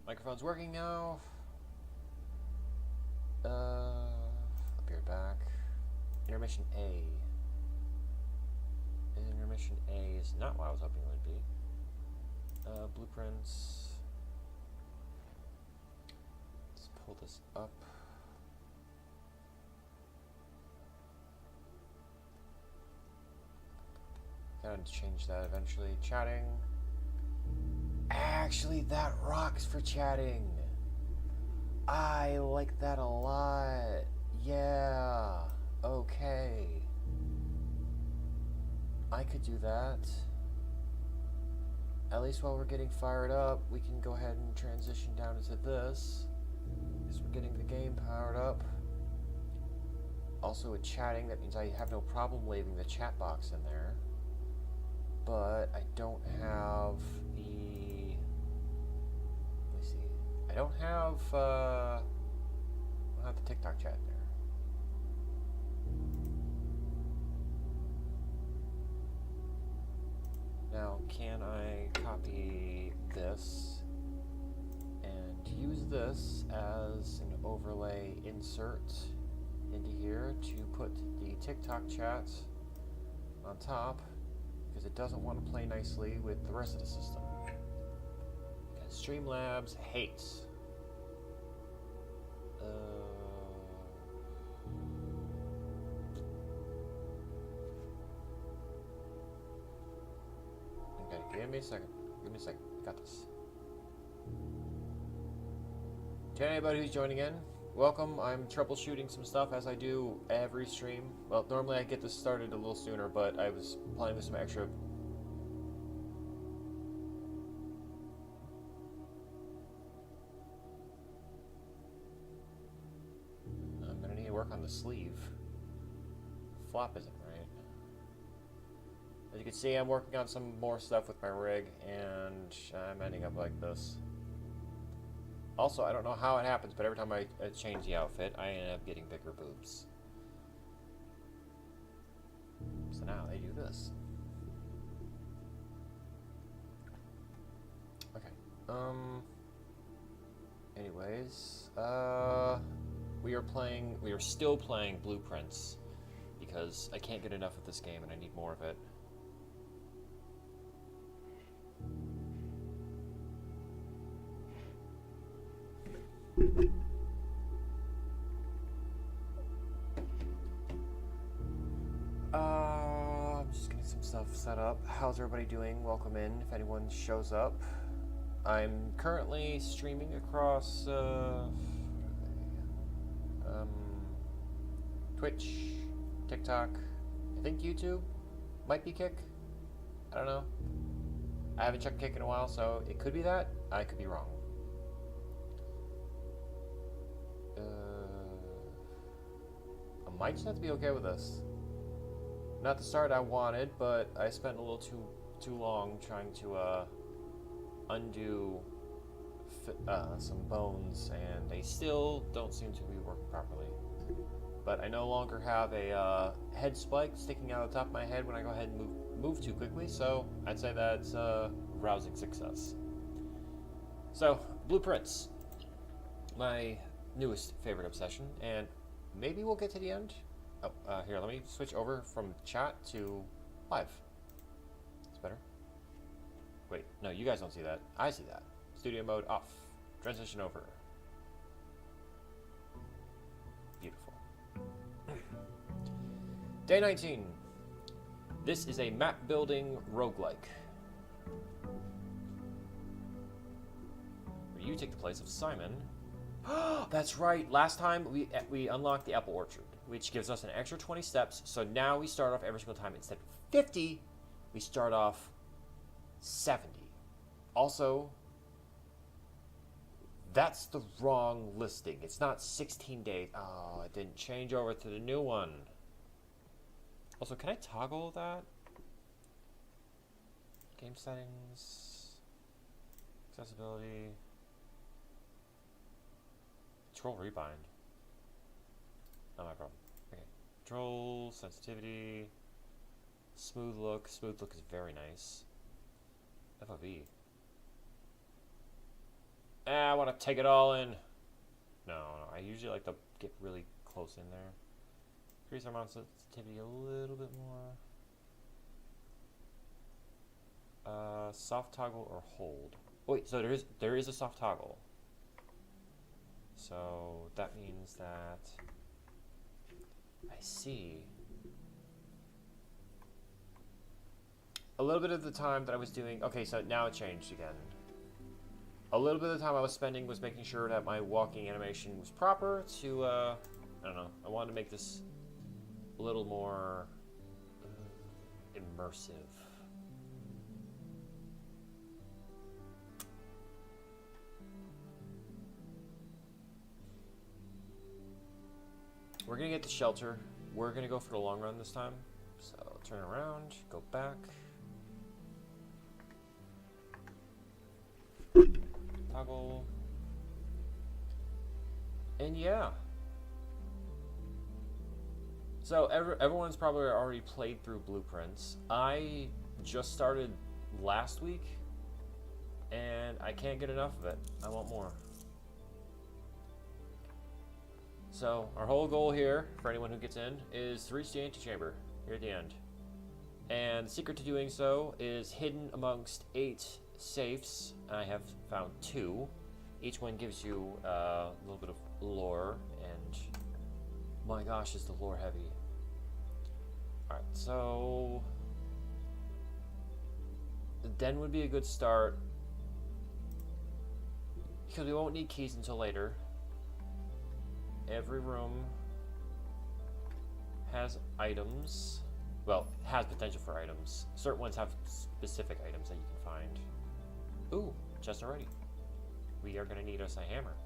Microphone's working now. I'll be right back. Intermission A. Intermission A is not what I was hoping it would be. Blueprints. Let's pull this up. Gotta change that eventually. Chatting. Actually, that rocks for chatting. I like that a lot. Yeah. Okay. I could do that. At least while we're getting fired up, we can go ahead and transition down into this. Because we're getting the game powered up. Also with chatting, that means I have no problem leaving the chat box in there. But I don't have the... Let me see. I don't have the TikTok chat there. Now, can I copy this and use this as an overlay insert into here to put the TikTok chat on top, because it doesn't want to play nicely with the rest of the system. And Streamlabs hates. Okay, give me a second. Give me a second. Got this. To anybody who's joining in, welcome. I'm troubleshooting some stuff as I do every stream. Well, normally I get this started a little sooner, but I was playing with some extra. I'm gonna need to work on the sleeve. Flop isn't right. As you can see, I'm working on some more stuff with my rig, and I'm ending up like this. Also, I don't know how it happens, but every time I change the outfit, I end up getting bigger boobs. So now they do this. Okay. Anyways, we are still playing Blueprints because I can't get enough of this game and I need more of it. I'm just getting some stuff set up. How's everybody doing? Welcome in if anyone shows up. I'm currently streaming across Twitch, TikTok, I think YouTube, might be Kick. I don't know. I haven't checked Kick in a while, so it could be that. I could be wrong. I might just have to be okay with this. Not the start I wanted, but I spent a little too long trying to undo some bones, and they still don't seem to be working properly. But I no longer have a head spike sticking out of the top of my head when I go ahead and move too quickly, so I'd say that's a rousing success. So, Blueprints, my newest favorite obsession, and maybe we'll get to the end. Oh, here, let me switch over from chat to live. It's better. Wait, no, you guys don't see that. I see that. Studio mode off. Transition over. Beautiful. Day 19. This is a map building roguelike, where you take the place of Simon. That's right. Last time we unlocked the apple orchard, which gives us an extra 20 steps. So now we start off every single time instead of 50, we start off 70. Also, that's the wrong listing. It's not 16 days. Oh, it didn't change over to the new one. Also, can I toggle that? Game settings, accessibility, control rebind. Not my problem. Okay, control, sensitivity, smooth look. Smooth look is very nice. FOV. I want to take it all in. No, I usually like to get really close in there. Increase our mount sensitivity a little bit more. Soft toggle or hold. Wait, so there is a soft toggle. So that means that I see. A little bit of the time that I was doing, okay, so now it changed again. A little bit of the time I was spending was making sure that my walking animation was proper to, I don't know, I wanted to make this a little more immersive. We're gonna get the shelter. We're gonna go for the long run this time. So turn around, go back. Toggle. And yeah. So everyone's probably already played through Blueprints. I just started last week, and I can't get enough of it. I want more. So our whole goal here, for anyone who gets in, is to reach the antechamber here at the end. And the secret to doing so is hidden amongst 8 safes. I have found 2. Each one gives you a little bit of lore, and my gosh, is the lore heavy. Alright, so the den would be a good start, because we won't need keys until later. Every room has items. Well, has potential for items. Certain ones have specific items that you can find. Ooh, chest already. We are going to need us a hammer.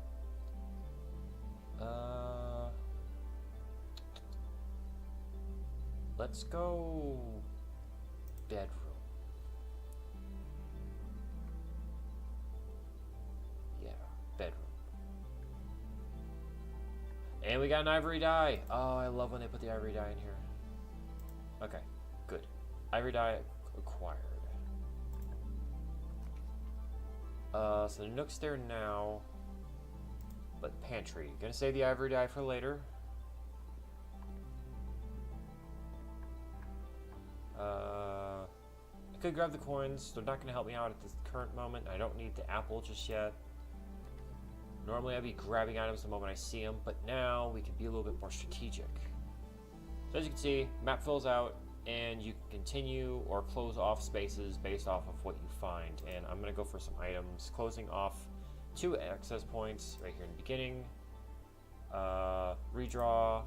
Let's go bedroom. Yeah, bedroom. And we got an ivory dye. Oh, I love when they put the ivory dye in here. Okay, good. Ivory dye acquired. So the nook's there now. But pantry. Gonna save the ivory dye for later. I could grab the coins. They're not gonna help me out at this current moment. I don't need the apple just yet. Normally I'd be grabbing items the moment I see them, but now we can be a little bit more strategic. So as you can see, map fills out, and you can continue or close off spaces based off of what you find. And I'm going to go for some items, closing off 2 access points right here in the beginning, redraw,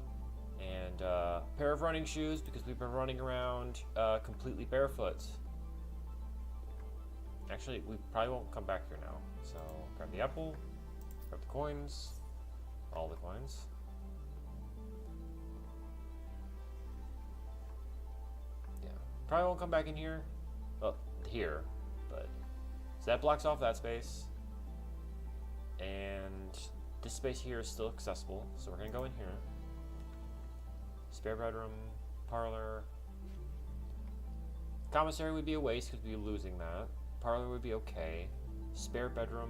and a pair of running shoes because we've been running around completely barefoot. Actually, we probably won't come back here now. So grab the apple. Grab the coins. All the coins. Yeah. Probably won't come back in here. Well, here. But so that blocks off that space. And this space here is still accessible. So we're going to go in here. Spare bedroom. Parlor. Commissary would be a waste because we'd be losing that. Parlor would be okay. Spare bedroom.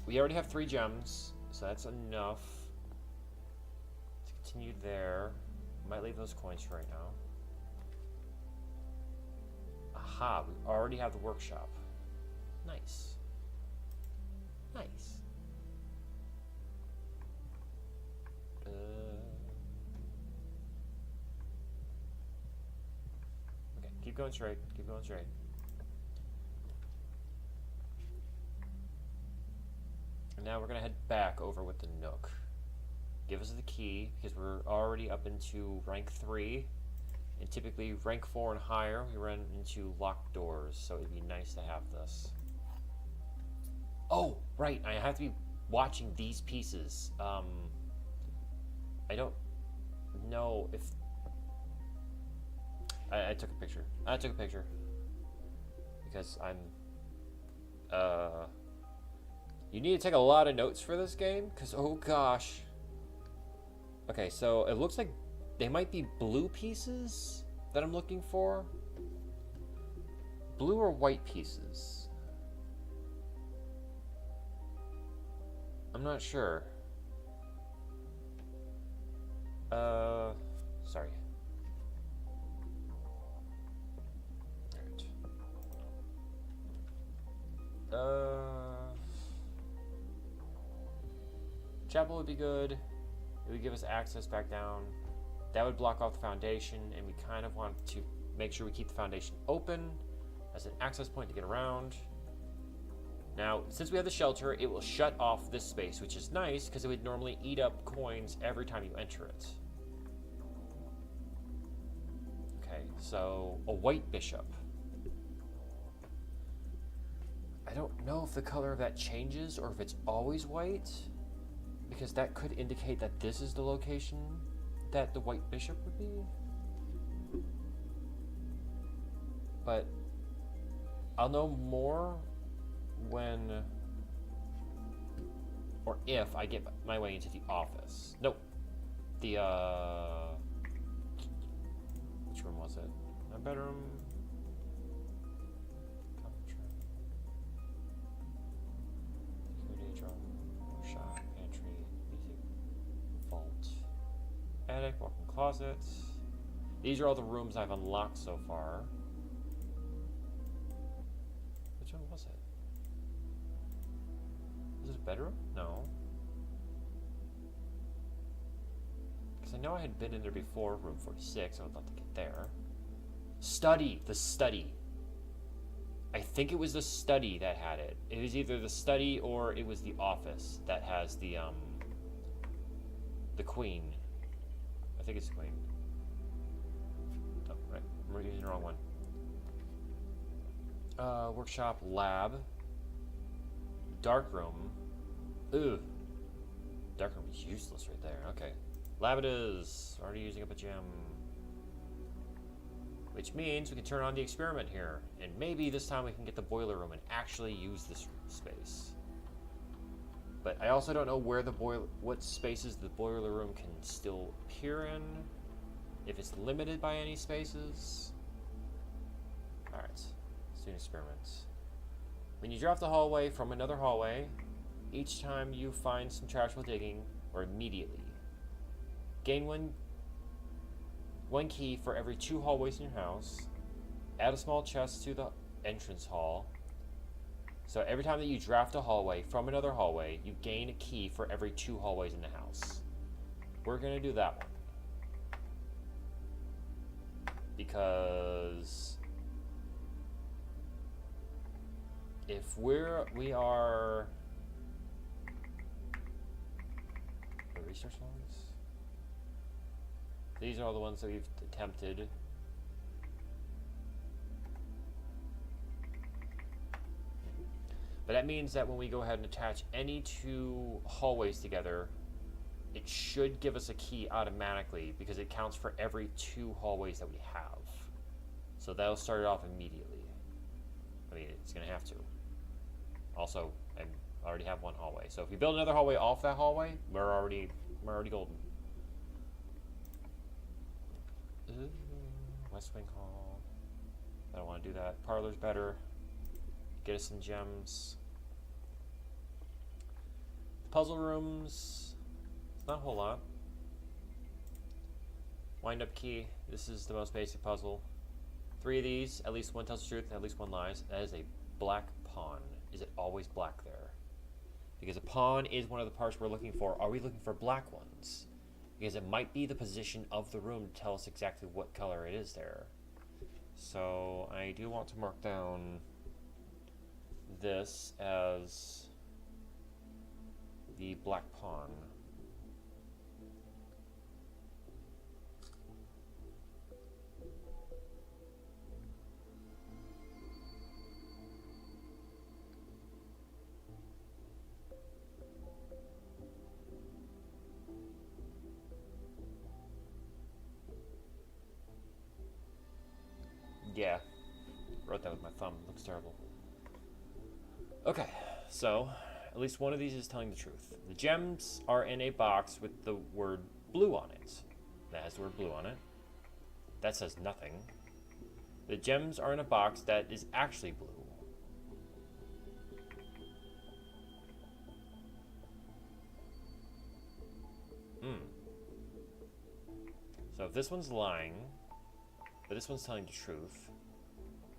We already have 3 gems, so that's enough to continue there. Might leave those coins for right now. Aha, we already have the workshop. Nice. Nice. Okay, keep going straight. Keep going straight. And now we're going to head back over with the Nook. Give us the key, because we're already up into rank 3. And typically, rank 4 and higher, we run into locked doors. So it'd be nice to have this. Oh, right. I have to be watching these pieces. I don't know if... I took a picture. I took a picture. Because I'm... You need to take a lot of notes for this game, because, oh gosh. Okay, so it looks like they might be blue pieces that I'm looking for. Blue or white pieces. I'm not sure. Sorry. Chapel would be good. It would give us access back down. That would block off the foundation, and we kind of want to make sure we keep the foundation open as an access point to get around. Now, since we have the shelter, it will shut off this space, which is nice because it would normally eat up coins every time you enter it. Okay, so a white bishop. I don't know if the color of that changes or if it's always white, because that could indicate that this is the location that the white bishop would be. But I'll know more when or if I get my way into the office. Nope. The which room was it? My bedroom. Security drum, workshop, pantry, music, vault, attic, walk-in closet. These are all the rooms I've unlocked so far. Which one was it? Was it a bedroom? No. Because I know I had been in there before, room 46. I would love to get there. Study! The study. I think it was the study that had it. It was either the study or it was the office that has the queen. I think it's the queen. Oh, right. We're using the wrong one. Workshop, lab. Dark room. Ugh. Dark room is useless right there. Okay. Lab it is. Already using up a gem. Which means we can turn on the experiment here. And maybe this time we can get the boiler room and actually use this space. But I also don't know where the what spaces the boiler room can still appear in. If it's limited by any spaces. Alright. Let's do an experiment. When you drop the hallway from another hallway, each time you find some trash while digging, or immediately, gain one key for every 2 hallways in your house. Add a small chest to the entrance hall. So every time that you draft a hallway from another hallway, you gain a key for every 2 hallways in the house. We're going to do that one. Because if we are the research logs? These are all the ones that we've attempted. But that means that when we go ahead and attach any 2 hallways together, it should give us a key automatically because it counts for every 2 hallways that we have. So that'll start it off immediately. I mean, it's going to have to. Also, I already have 1 hallway. So if we build another hallway off that hallway, we're already golden. West Wing Hall. I don't want to do that. Parlor's better. Get us some gems. Puzzle rooms. It's not a whole lot. Wind up key. This is the most basic puzzle. 3 of these. At least 1 tells the truth, at least 1 lies. That is a black pawn. Is it always black there? Because a pawn is one of the parts we're looking for. Are we looking for black ones? Because it might be the position of the room to tell us exactly what color it is there. So I do want to mark down this as the black pawn. Yeah, wrote that with my thumb. Looks terrible. Okay, so at least one of these is telling the truth. The gems are in a box with the word blue on it. That has the word blue on it. That says nothing. The gems are in a box that is actually blue. So if this one's lying, but this one's telling the truth,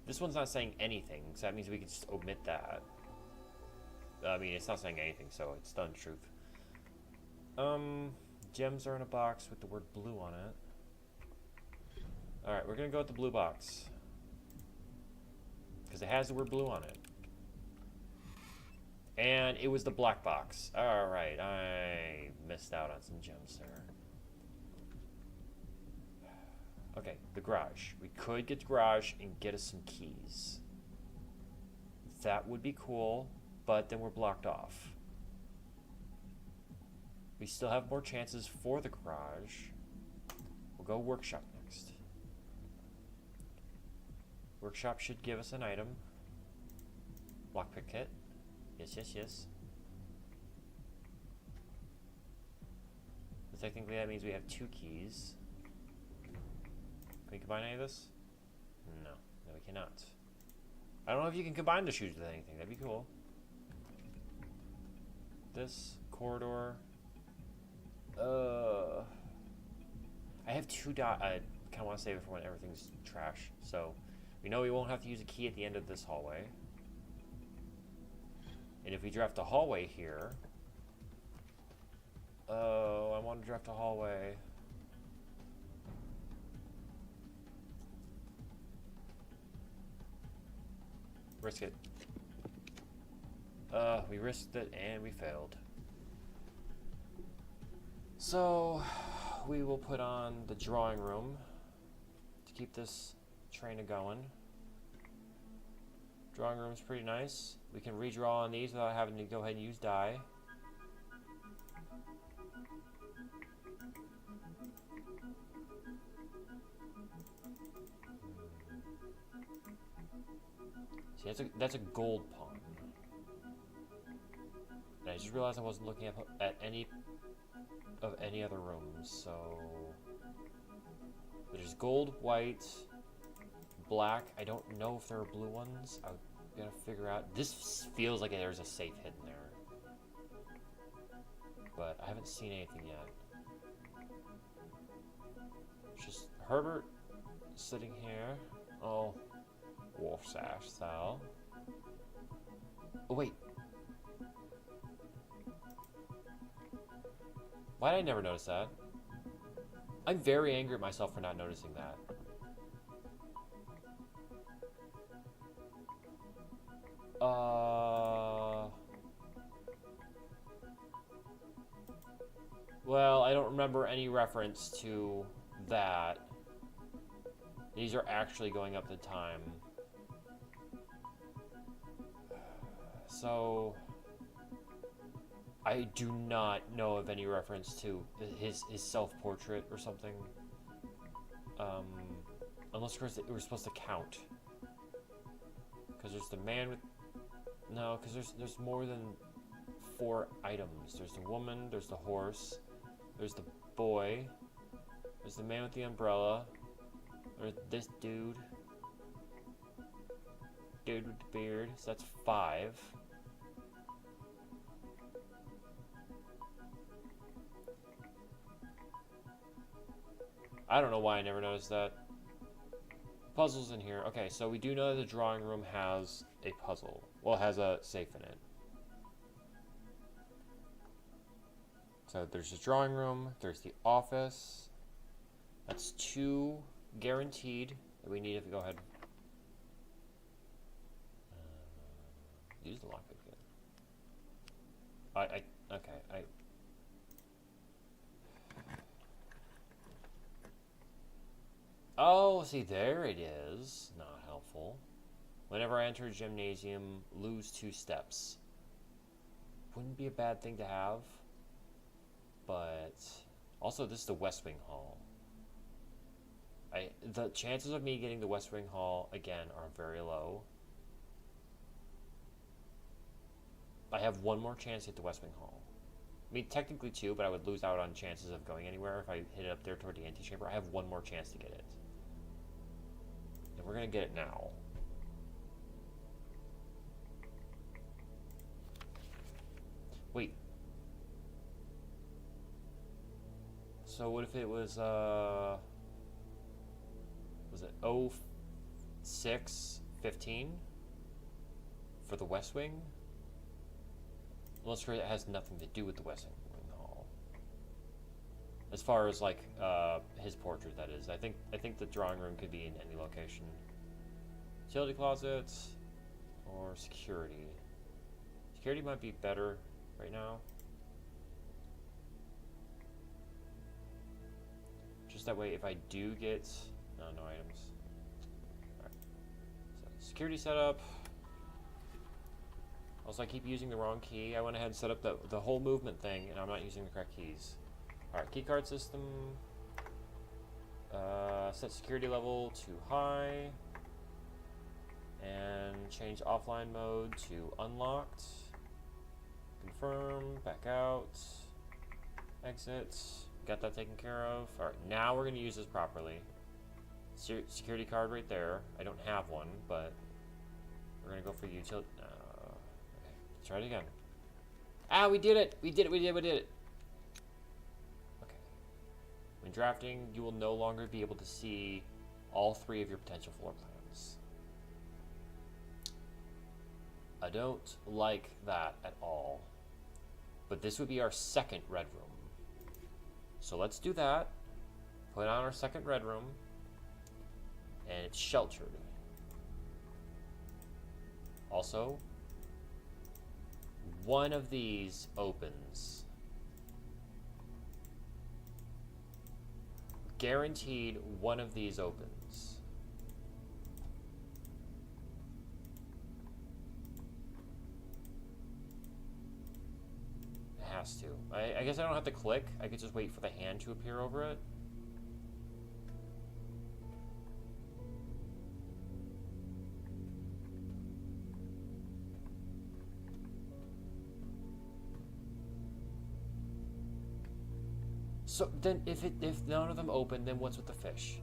this one's not saying anything, so that means we can just omit that. I mean, it's not saying anything, so it's done truth. Gems are in a box with the word blue on it. Alright, we're gonna go with the blue box. Because it has the word blue on it. And it was the black box. Alright, I missed out on some gems there. Okay, the garage. We could get the garage and get us some keys. That would be cool, but then we're blocked off. We still have more chances for the garage. We'll go workshop next. Workshop should give us an item. Lockpick kit. Yes, yes, yes. So technically that means we have 2 keys. Can we combine any of this? No. No, we cannot. I don't know if you can combine the shoes with anything. That'd be cool. This corridor. I have 2 dot. I kind of want to save it for when everything's trash. So we know we won't have to use a key at the end of this hallway. And if we draft a hallway here. Oh, I want to draft a hallway. Risk it. We risked it and we failed. So, we will put on the drawing room to keep this train a-going. Drawing room's pretty nice. We can redraw on these without having to go ahead and use dye. See, that's a gold pawn. And I just realized I wasn't looking at any other rooms, so there's gold, white, black. I don't know if there are blue ones. I'm gonna figure out. This feels like there's a safe hidden there, but I haven't seen anything yet. It's just Herbert sitting here. Oh, wolf sash style. Oh wait. Why did I never notice that? I'm very angry at myself for not noticing that. Well, I don't remember any reference to that. These are actually going up the time. So I do not know of any reference to his self-portrait or something. Unless of course we're supposed to count. Because there's the man with... No, because there's more than 4 items. There's the woman, there's the horse, there's the boy, there's the man with the umbrella, there's this dude. Dude with the beard, so that's 5. I don't know why I never noticed that. Puzzles in here. Okay, so we do know that the drawing room has a puzzle. Well, it has a safe in it. So there's the drawing room, there's the office. That's 2 guaranteed that we need to go ahead. Use the lockpick kit. Okay. Oh, see, there it is. Not helpful. Whenever I enter a gymnasium, lose 2 steps. Wouldn't be a bad thing to have. But also, this is the West Wing Hall. The chances of me getting the West Wing Hall again are very low. I have 1 more chance to hit the West Wing Hall. I mean, technically 2, but I would lose out on chances of going anywhere if I hit it up there toward the antechamber. I have 1 more chance to get it. And we're going to get it now. Wait. So what if it was it 0615 for the West Wing? Unless it has nothing to do with the West Wing Hall. As far as like his portrait, that is. I think the drawing room could be in any location. Utility closets or security. Security might be better right now. Just that way, if I do get no items. Alright. So security setup. Also, I keep using the wrong key. I went ahead and set up the whole movement thing, and I'm not using the correct keys. Alright, keycard system. Set security level to high. And change offline mode to unlocked. Confirm, back out. Exit. Got that taken care of. Alright, now we're going to use this properly. Security card right there. I don't have one, but we're going to go for utility. Okay, try it again. Ah, we did it! We did it, we did it! Okay. When drafting, you will no longer be able to see all 3 of your potential floor plans. I don't like that at all. But this would be our second red room. So let's do that. Put on our second red room. And it's sheltered. Also, one of these opens. Guaranteed one of these opens. It has to. I guess I don't have to click. I could just wait for the hand to appear over it. So then, if none of them open, then what's with the fish?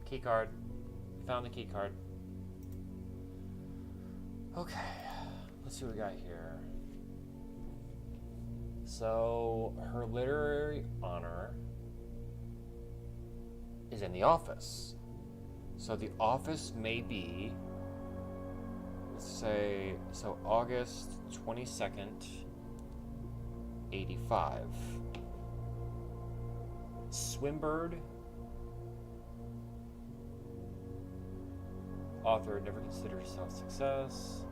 Key card. Found the key card. Okay, let's see what we got here. So her literary honor is in the office. So the office may be, let's say, so August 22nd, 85. Swinburne, author never considered herself success.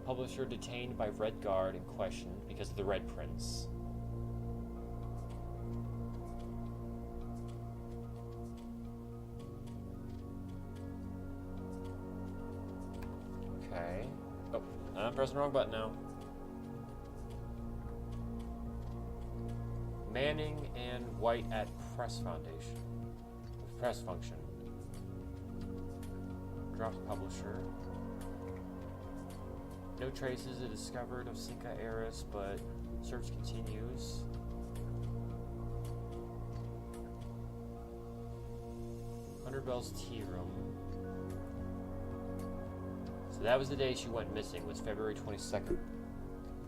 Publisher detained by Red Guard and questioned because of the Red Prince. Okay. Oh, I'm pressing the wrong button now. Manning and White at Press Foundation. Press function. Drops publisher. No traces are discovered of Cinca Eris, but search continues. Hundred Bells Tea Room. So that was the day she went missing, was February 22nd.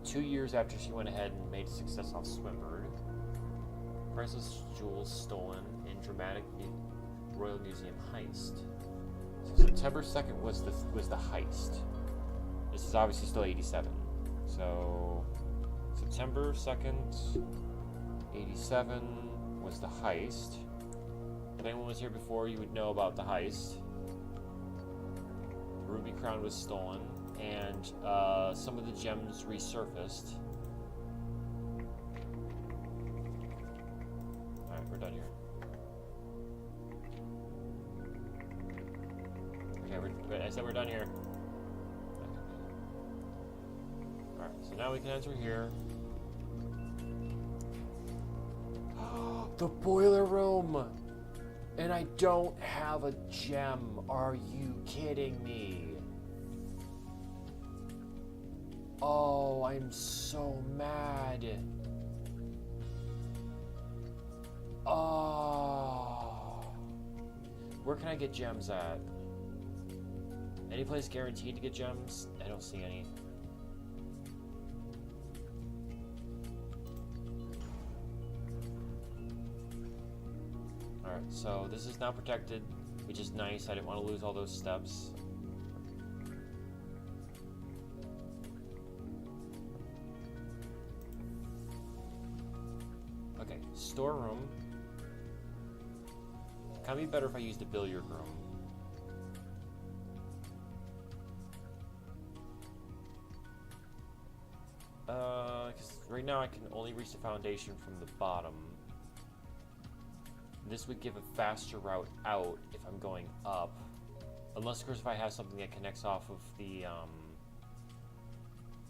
2 years after she went ahead and made a success off Swinburne. Priceless jewels stolen in dramatic Royal Museum heist. So September 2nd was the heist. This is obviously still 87. So September 2nd, 87 was the heist. If anyone was here before, you would know about the heist. Ruby Crown was stolen, and some of the gems resurfaced. We're done here. Okay, I said we're done here. Alright, so now we can enter here. The boiler room! And I don't have a gem. Are you kidding me? Oh, I'm so mad. Oh. Where can I get gems at? Any place guaranteed to get gems? I don't see any. Alright, so this is now protected, which is nice. I didn't want to lose all those steps. Okay, storeroom. Kind of be better if I used the billiard room. Because right now I can only reach the foundation from the bottom. This would give a faster route out if I'm going up. Unless, of course, if I have something that connects off of the,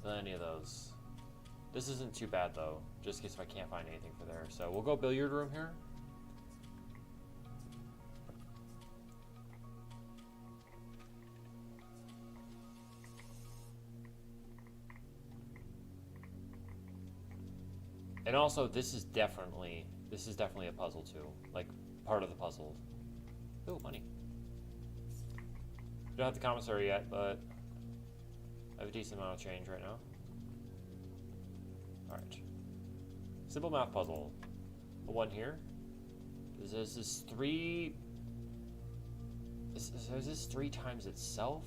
any of those. This isn't too bad, though, just in case if I can't find anything for there. So we'll go billiard room here. And also, this is definitely a puzzle too, like part of the puzzle. Ooh, money. Don't have the commissary yet, but I have a decent amount of change right now. All right. Simple math puzzle. The one here. This is 3. Is this 3 times itself?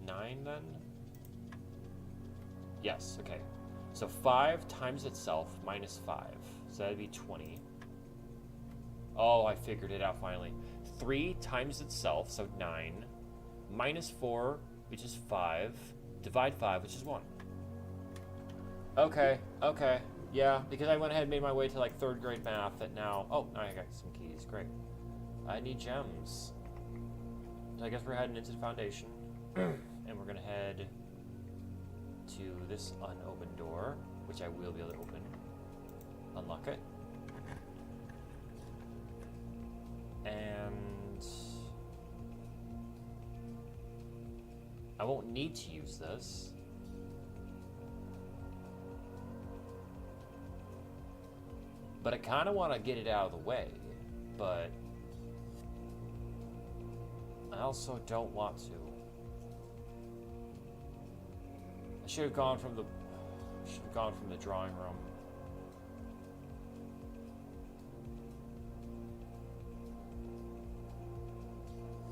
9 then? Yes. Okay. So 5 times itself minus 5. So that'd be 20. Oh, I figured it out finally. 3 times itself, so 9. Minus 4, which is 5. Divide 5, which is 1. Okay, okay. Yeah, because I went ahead and made my way to like 3rd grade math that now... Oh, now I got some keys. Great. I need gems. So I guess we're heading into the foundation. And we're going to head to this unopened door, which I will be able to open. Unlock it. And I won't need to use this. But I kind of want to get it out of the way, but I also don't want to. I should have gone from the drawing room.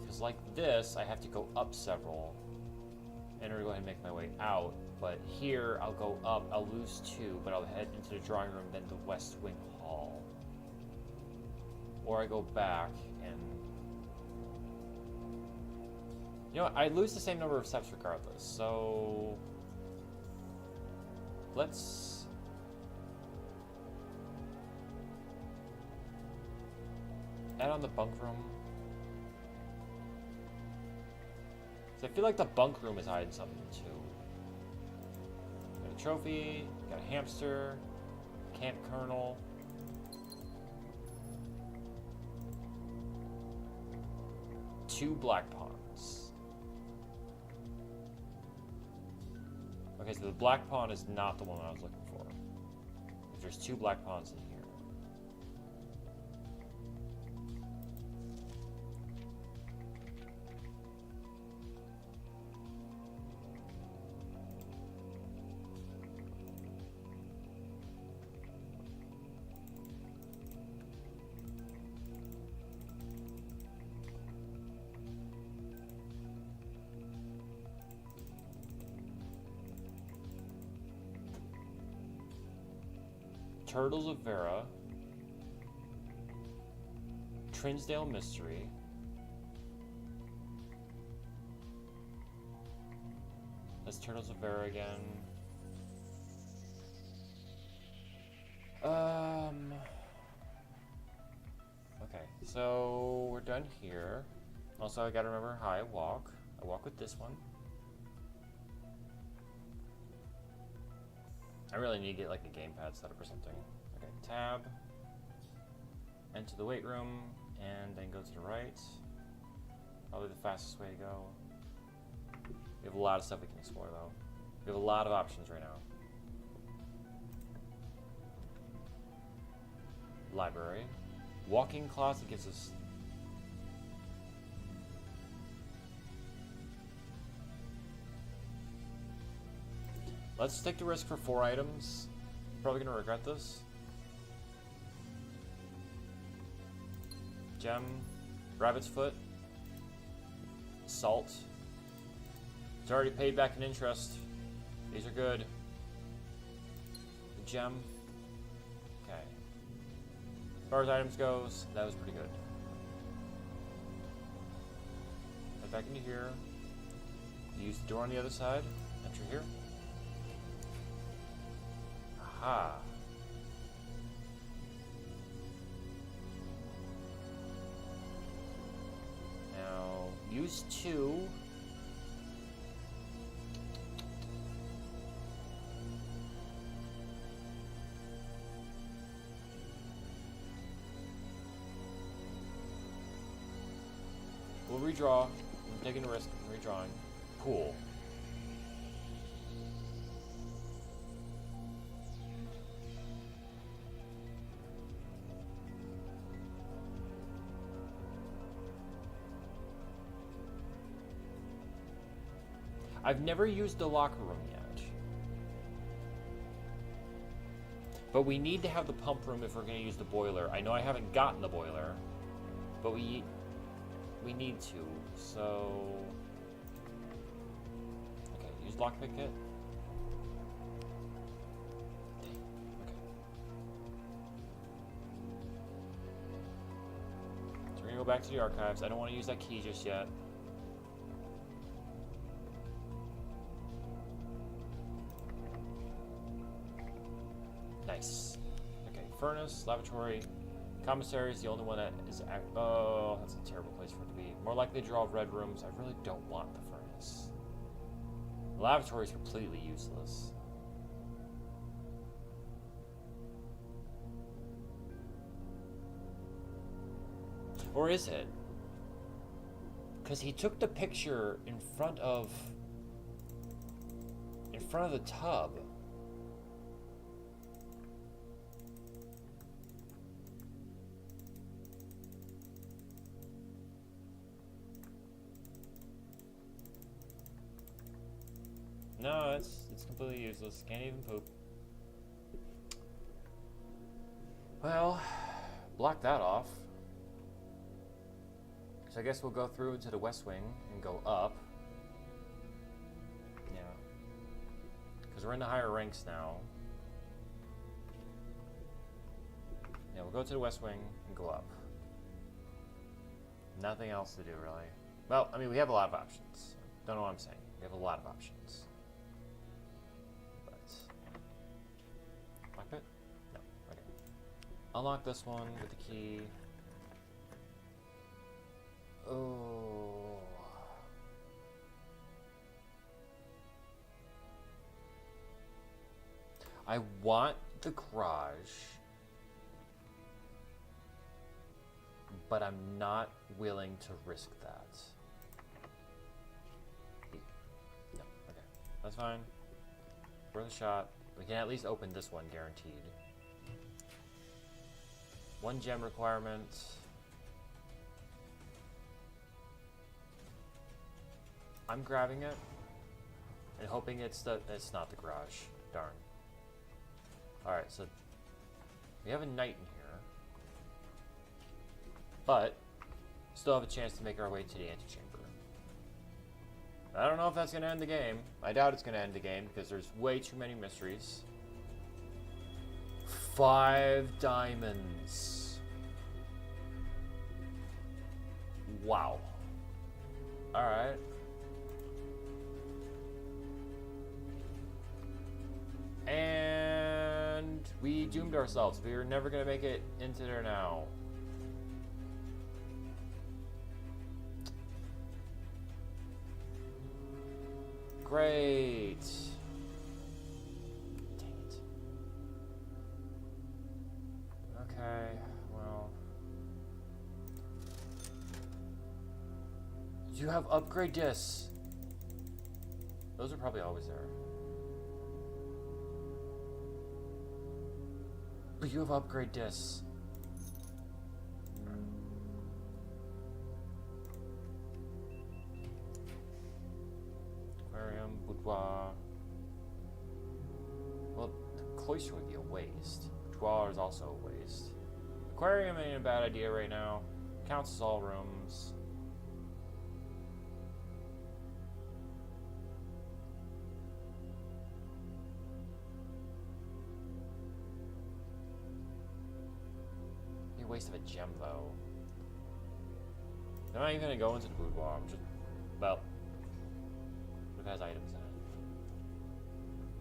Because like this, I have to go up several in order to go ahead and make my way out. But here, I'll go up, I'll lose 2, but I'll head into the drawing room, then the West Wing Hall. Or I go back and... You know what, I lose the same number of steps regardless, so... Let's... add on the bunk room. So I feel like the bunk room is hiding something too. Got a trophy, got a hamster, camp colonel. Two black pawns. Okay, so the black pawn is not the one I was looking for. Because there's 2 black pawns in here. Turtles of Vera, Trinsdale Mystery, that's Turtles of Vera again. Okay, so we're done here. Also, I gotta remember how I walk. I walk with this one. I really need to get like a gamepad set up or something. Okay, tab. Enter the weight room, and then go to the right. Probably the fastest way to go. We have a lot of stuff we can explore though. We have a lot of options right now. Library. Walk-in closet gives us... Let's take the risk for 4 items. Probably gonna regret this. Gem. Rabbit's foot. Salt. It's already paid back in interest. These are good. The gem. Okay. As far as items goes, that was pretty good. Head back into here. Use the door on the other side. Enter here. Aha. Now, use 2. We'll redraw. I'm taking a risk. I'm redrawing. Cool. I've never used the locker room yet. But we need to have the pump room if we're going to use the boiler. I know I haven't gotten the boiler, but we need to. So, okay, use lockpick kit. Okay. So we're gonna go back to the archives. I don't want to use that key just yet. Nice. Okay, furnace, lavatory. Commissary is the only one that is... Oh, that's a terrible place for it to be. More likely to draw red rooms. I really don't want the furnace. The lavatory is completely useless. Or is it? Because he took the picture in front of the tub. No, it's completely useless. Can't even poop. Well, block that off. So I guess we'll go through into the West Wing and go up. Yeah. Because we're in the higher ranks now. Yeah, we'll go to the West Wing and go up. Nothing else to do, really. Well, I mean, we have a lot of options. Don't know what I'm saying. We have a lot of options. Lock it? No. Okay. Unlock this one with the key. Oh. I want the garage, but I'm not willing to risk that. No. Okay. That's fine. Worth a shot. We can at least open this one, guaranteed. 1 gem requirement. I'm grabbing it and hoping it's not the garage. Darn. Alright, so we have a knight in here. But still have a chance to make our way to the antechamber. I don't know if that's going to end the game. I doubt it's going to end the game because there's way too many mysteries. 5 diamonds. Wow. Alright. And we doomed ourselves. We are never going to make it into there now. Great. Dang it. Okay, well. You have upgrade discs. Those are probably always there. But you have upgrade discs. Aquarium, boudoir. Well, the cloister would be a waste. Boudoir is also a waste. Aquarium ain't a bad idea right now. Counts as all rooms. Be a waste of a gem, though. I'm not even gonna go into the boudoir. I'm just, well, it has items in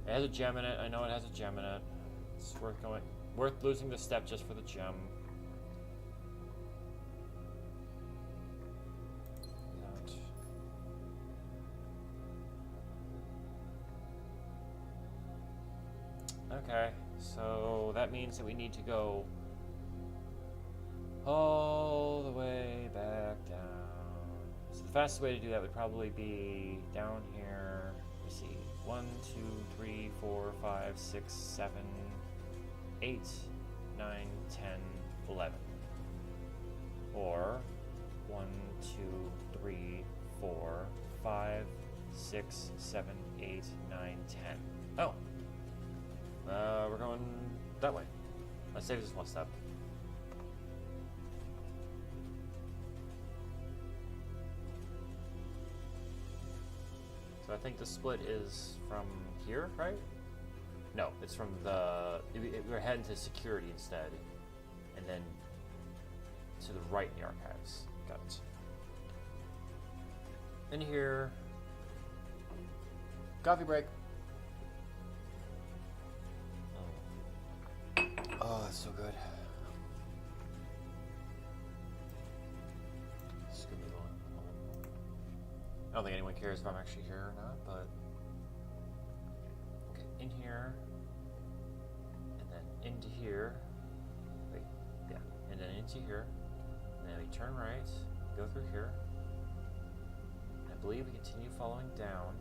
it. It has a gem in it. I know it has a gem in it. It's worth going, worth losing the step just for the gem. Okay, so that means that we need to go all the way back down. So the fastest way to do that would probably be down here. Let's see. 1, 2, 3, 4, 5, 6, 7, 8, 9, 10, 11. Or 1, 2, 3, 4, 5, 6, 7, 8, 9, 10. Oh. We're going that way. Let's save this one step. So I think the split is from here, right? No, it's from the... We're heading to security instead. And then to the right in the archives. Got it. In here. Coffee break. Oh, that's so good. This is gonna be long. I don't think anyone cares if I'm actually here or not, but okay, in here, and then into here. Wait, yeah, and then into here, and then we turn right, go through here. And I believe we continue following down.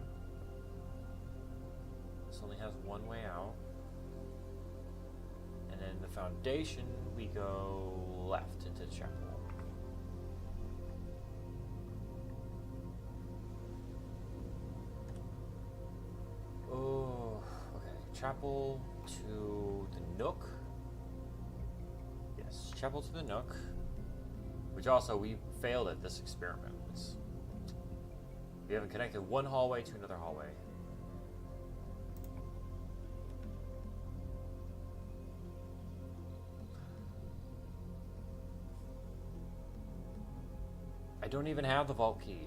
This only has one way out. And then the foundation, we go left into the chapel. Oh, okay. Chapel to the Nook. Yes, chapel to the Nook. Which also, we failed at this experiment. We haven't connected one hallway to another hallway. I don't even have the vault key.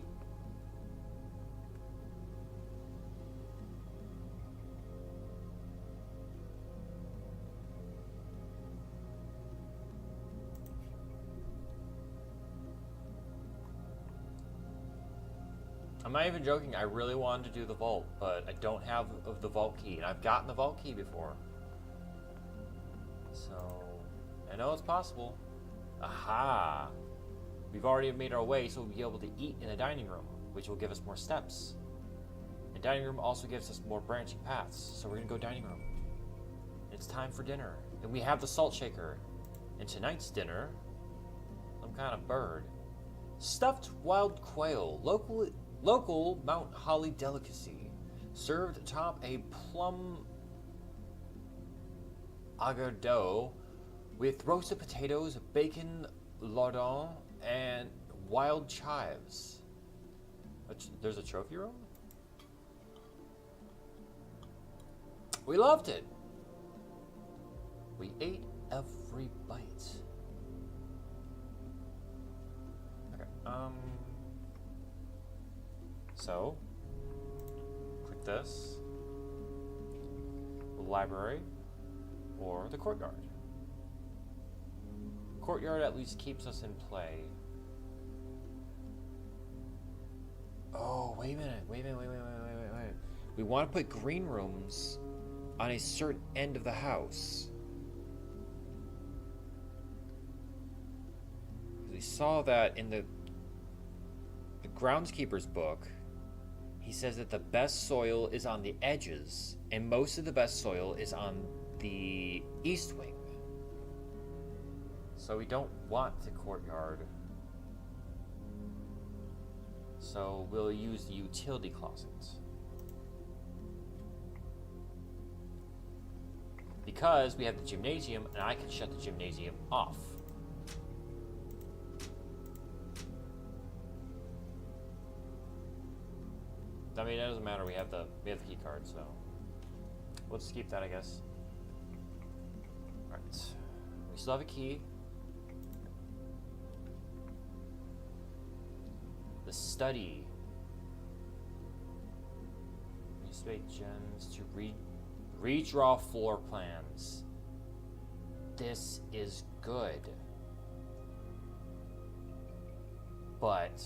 I'm not even joking, I really wanted to do the vault, but I don't have the vault key, and I've gotten the vault key before. So, I know it's possible. Aha! We've already made our way, so we'll be able to eat in the dining room, which will give us more steps. The dining room also gives us more branching paths, so we're gonna go dining room. It's time for dinner, and we have the salt shaker. And tonight's dinner, some kind of bird. Stuffed wild quail, local Mount Holly delicacy, served atop a plum agado with roasted potatoes, bacon, lardon, and wild chives. There's a trophy room? We loved it. We ate every bite. Okay, so, click this. The library or the courtyard. Courtyard at least keeps us in play. Oh, wait a minute. Wait. We want to put green rooms on a certain end of the house. We saw that in the groundskeeper's book. He says that the best soil is on the edges, and most of the best soil is on the east wing. So we don't want the courtyard. So we'll use the utility closet. Because we have the gymnasium, and I can shut the gymnasium off. I mean, it doesn't matter. We have the key card, so we'll just keep that, I guess. All right. We still have a key. The study. Use gems to redraw floor plans. This is good. But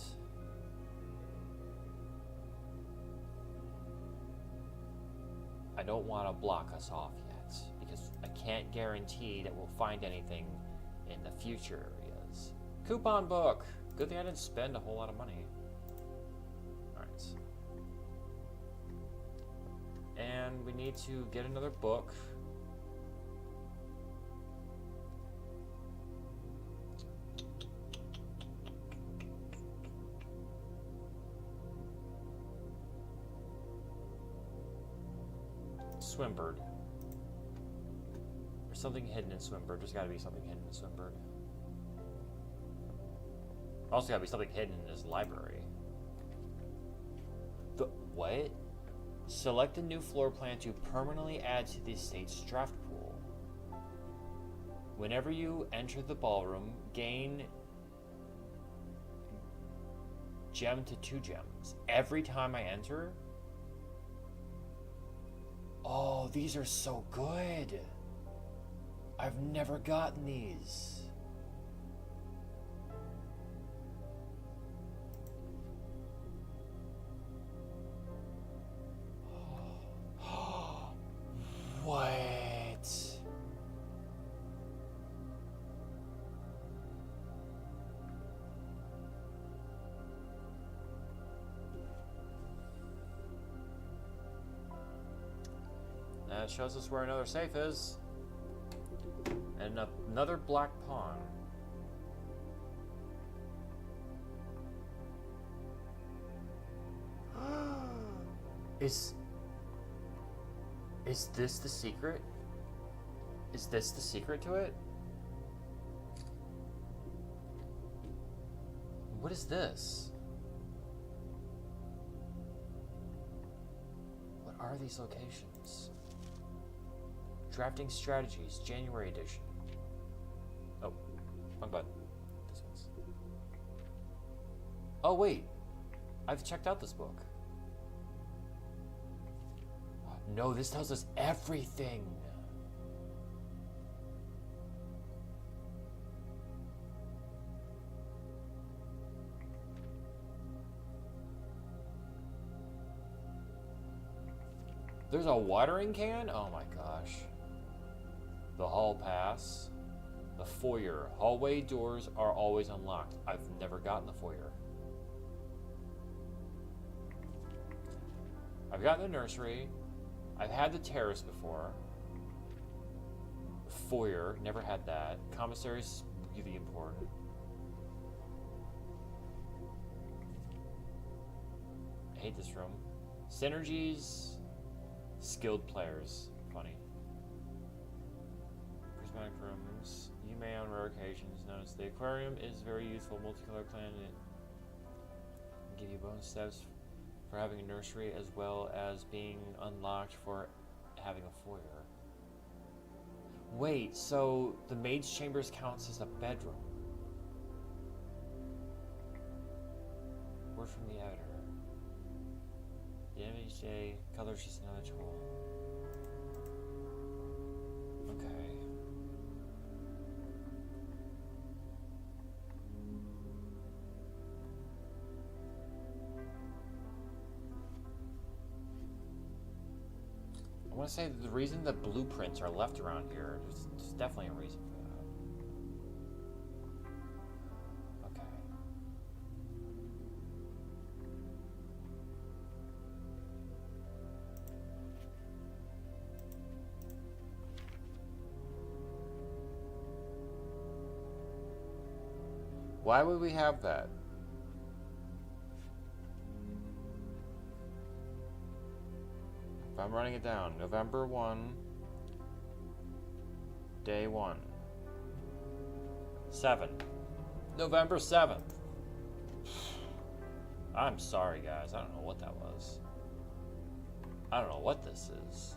I don't want to block us off yet, because I can't guarantee that we'll find anything in the future areas. Coupon book! Good thing I didn't spend a whole lot of money. Alright. And we need to get another book. Swimbird. There's something hidden in Swimbird. There's gotta be something hidden in Swimbird. Also gotta be something hidden in this library. The what? Select a new floor plan to permanently add to the estate's draft pool. Whenever you enter the ballroom, gain gem to 2 gems. Every time I enter? Oh, these are so good. I've never gotten these. What? That shows us where another safe is. And another black pawn. Is this the secret? Is this the secret to it? What is this? What are these locations? Drafting Strategies, January edition. Oh, wrong button. This one's. Oh wait, I've checked out this book. No, this tells us everything. There's a watering can? Oh my gosh. The hall pass. The foyer. Hallway doors are always unlocked. I've never gotten the foyer. I've gotten the nursery. I've had the terrace before. Foyer, never had that. Commissary's really important. I hate this room. Synergies, skilled players. Funny. Prismatic rooms. You may on rare occasions notice the aquarium is very useful. Multicolor planet. Give you bonus steps for having a nursery, as well as being unlocked for having a foyer. Wait, so the maid's chambers counts as a bedroom. Word from the editor. The image day colors just another tool. Okay. I want to say that the reason the blueprints are left around here, there's definitely a reason for that. Okay. Why would we have that? I'm running it down. November 1, day 1. 7. November 7th. I'm sorry, guys. I don't know what that was. I don't know what this is.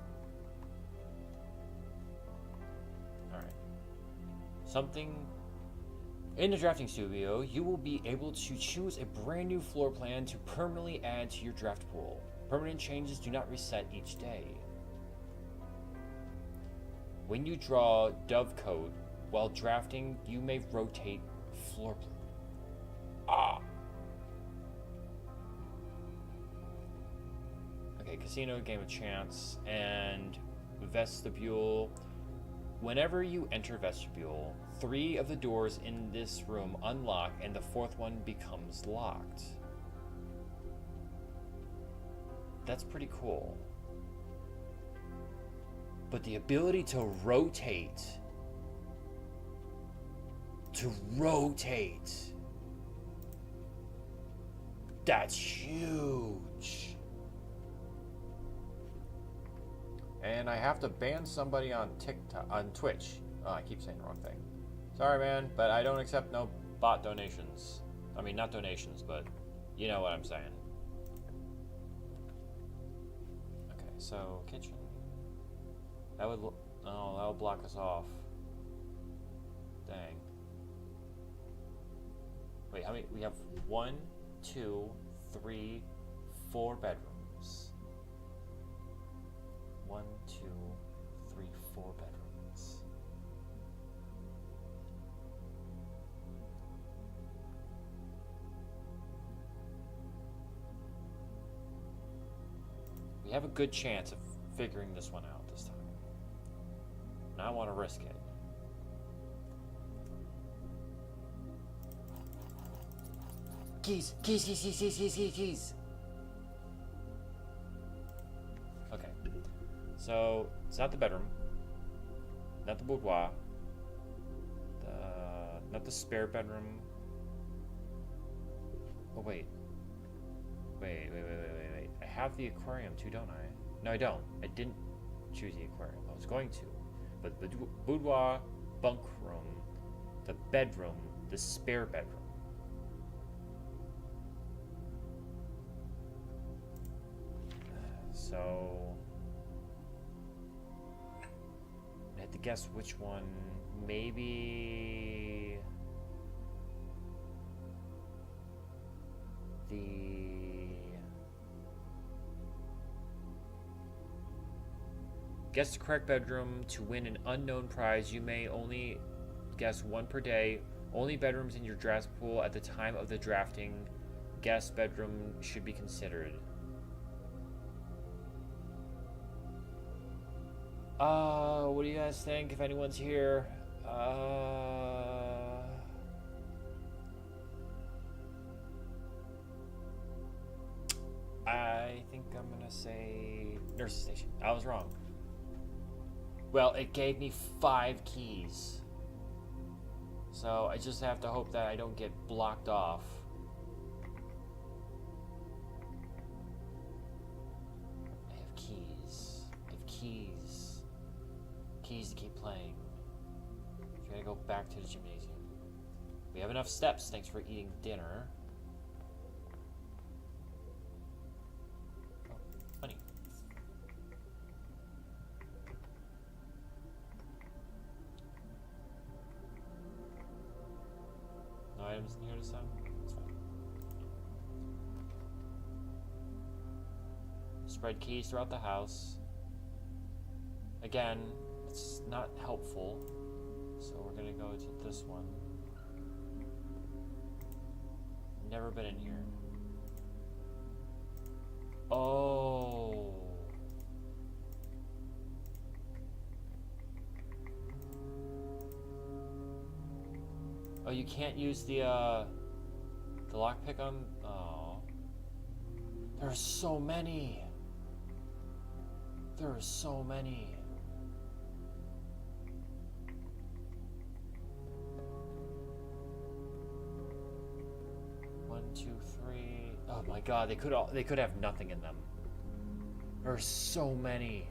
Alright. Something... In the drafting studio, you will be able to choose a brand new floor plan to permanently add to your draft pool. Permanent changes do not reset each day. When you draw Dovecote while drafting, you may rotate floor plan. Ah! Okay, casino, game of chance, and vestibule. Whenever you enter vestibule, 3 of the doors in this room unlock and the 4th one becomes locked. That's pretty cool. But the ability to rotate. That's huge. And I have to ban somebody on Twitch. Oh, I keep saying the wrong thing. Sorry, man, but I don't accept no bot donations. I mean, not donations, but you know what I'm saying. Okay, so kitchen. That would that would block us off. Dang. Wait, how many? We have 1, 2, 3, 4 bedrooms. 1, 2, 3, 4 bedrooms. We have a good chance of figuring this one out this time. And I want to risk it. Keys. Okay. So, it's not the bedroom. Not the boudoir. Not the spare bedroom. Oh, wait. Wait. I have the aquarium too, don't I? No, I don't. I didn't choose the aquarium. I was going to. But the boudoir, bunk room, the bedroom, the spare bedroom. So I had to guess which one. Maybe guess the correct bedroom to win an unknown prize. You may only guess 1 per day. Only bedrooms in your draft pool at the time of the drafting. Guess bedroom should be considered. What do you guys think? If anyone's here, I think I'm gonna say nurse's station. I was wrong. Well, it gave me 5 keys, so I just have to hope that I don't get blocked off. I have keys. Keys to keep playing. I'm gonna go back to the gymnasium. We have enough steps, thanks for eating dinner. Oh, money. No items in here to sell? That's fine. Spread keys throughout the house. Again, it's not helpful, so we're gonna go to this one. Never been in here. Oh. Oh, you can't use the lockpick on. Oh. There are so many. There are so many. Oh my god, they could have nothing in them. There are so many.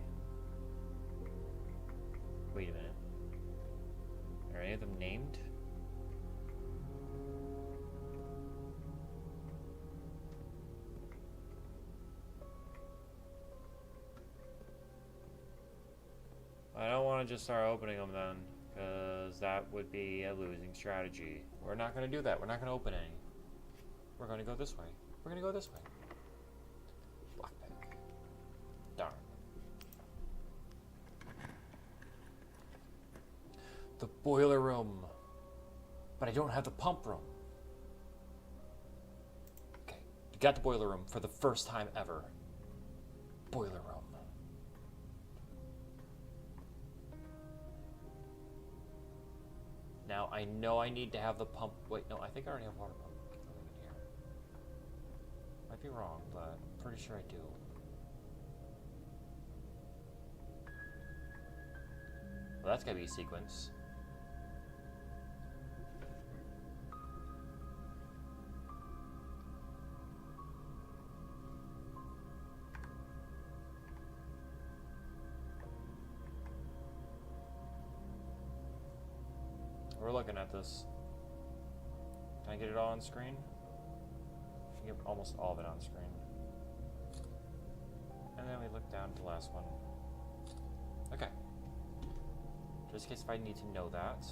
Wait a minute. Are any of them named? want to just start opening them then, because that would be a losing strategy. We're not going to do that. We're not going to open any. We're going to go this way. We're going to go this way. Lockpick. Darn. The boiler room. But I don't have the pump room. Okay. You got the boiler room for the first time ever. Boiler room. Now, I know I need to have the pump. Wait, no, I think I already have water pump in here. Might be wrong, but I'm pretty sure I do. Well, that's gotta be a sequence. We're looking at this. Can I get it all on screen? I can get almost all of it on screen. And then we look down at the last one. Okay. Just in case if I need to know that.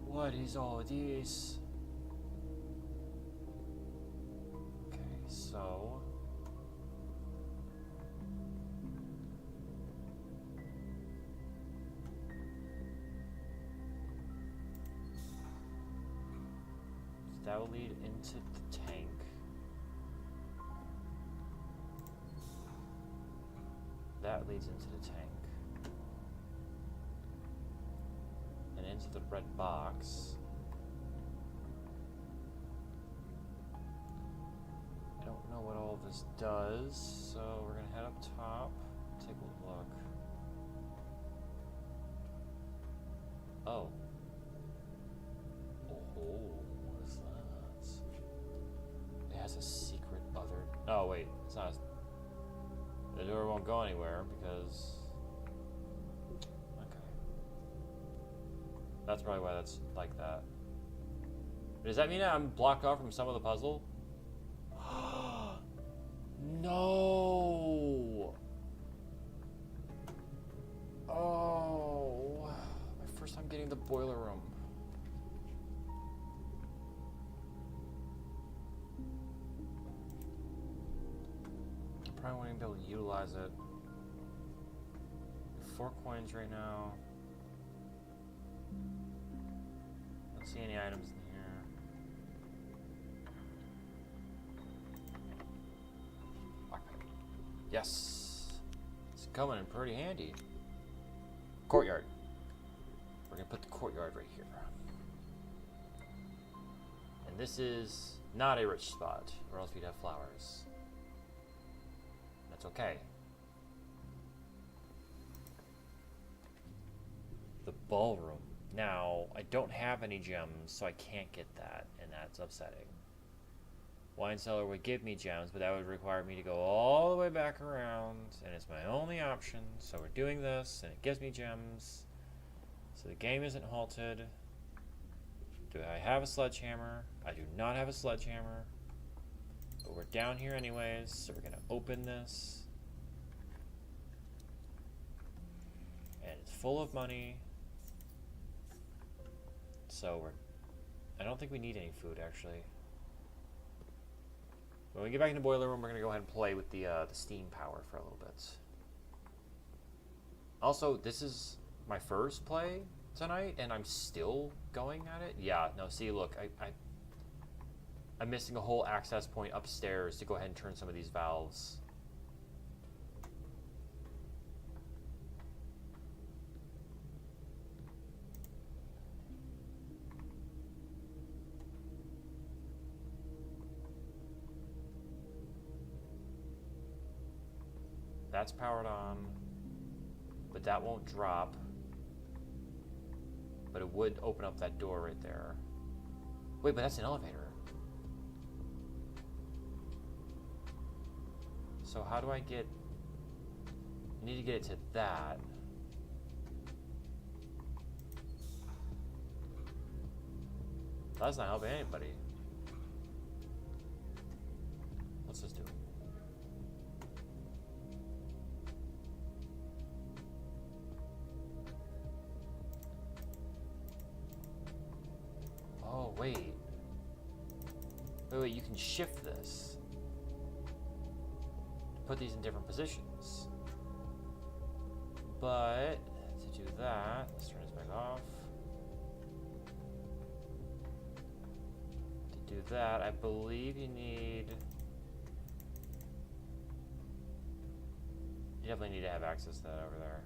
What is all this? Okay, so... that will lead into the tank. That leads into the tank. And into the red box. I don't know what all this does, so we're gonna head up top, take a look. Oh. Oh. Has a secret other. Oh wait, it's not. The door won't go anywhere because. Okay. That's probably why that's like that. Does that mean I'm blocked off from some of the puzzle? No. Oh, my first time getting the boiler room. Probably won't even be able to utilize it. 4 coins right now. Don't see any items in here. Yes! It's coming in pretty handy. Courtyard. We're gonna put the courtyard right here. And this is not a rich spot, or else we'd have flowers. That's okay. The ballroom. Now, I don't have any gems, so I can't get that, and that's upsetting. Wine cellar would give me gems, but that would require me to go all the way back around, and it's my only option, so we're doing this, and it gives me gems. So the game isn't halted. Do I have a sledgehammer? I do not have a sledgehammer. But we're down here anyways, so we're going to open this. And it's full of money. So I don't think we need any food, actually. When we get back in the boiler room, we're going to go ahead and play with the steam power for a little bit. Also, this is my first play tonight, and I'm still going at it. Yeah, no, see, look, I'm missing a whole access point upstairs to go ahead and turn some of these valves. That's powered on, but that won't drop. But it would open up that door right there. Wait, but that's an elevator. So how do I get... I need to get it to that. That's not helping anybody. Let's just do it. Wait. Wait, you can shift this. Put these in different positions. But to do that, let's turn this back off. To do that, I believe you need... You definitely need to have access to that over there.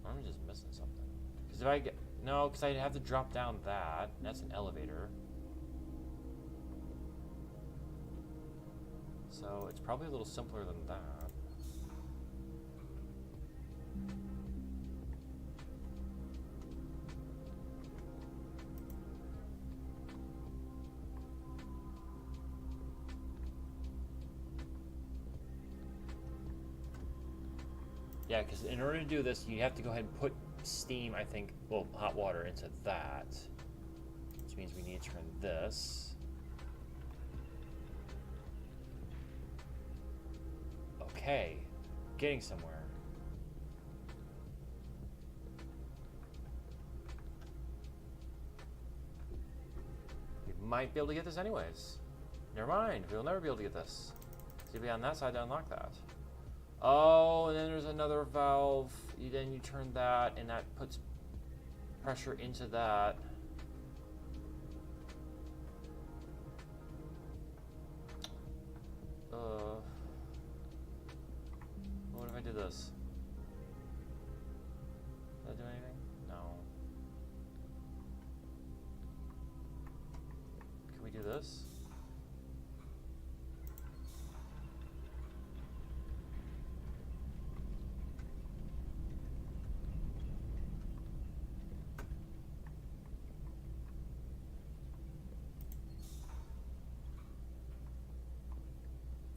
I'm just missing something. Because if I get... No, because I'd have to drop down that. That's an elevator. So it's probably a little simpler than that. Yeah, because in order to do this, you have to go ahead and put steam, I think, well, hot water into that. Which means we need to turn this. Okay, getting somewhere. We might be able to get this anyways. Never mind, we'll never be able to get this. So you'll be on that side to unlock that. Oh, and then there's another valve. Then you turn that, and that puts pressure into that. What if I do this? Does that do anything? No. Can we do this?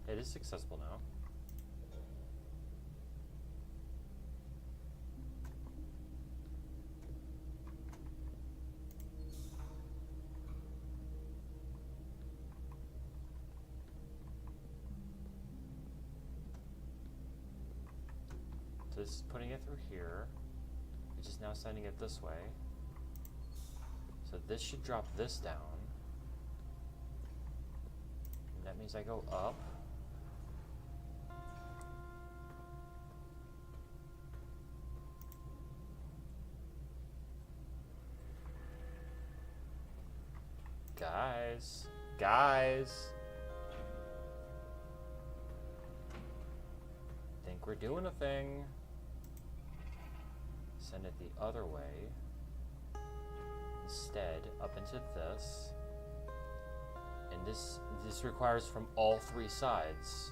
It is successful now. So this is putting it through here, which is now sending it this way. So this should drop this down. And that means I go up. Guys. Think we're doing a thing. Send it the other way. Instead, up into this. And this requires from all three sides.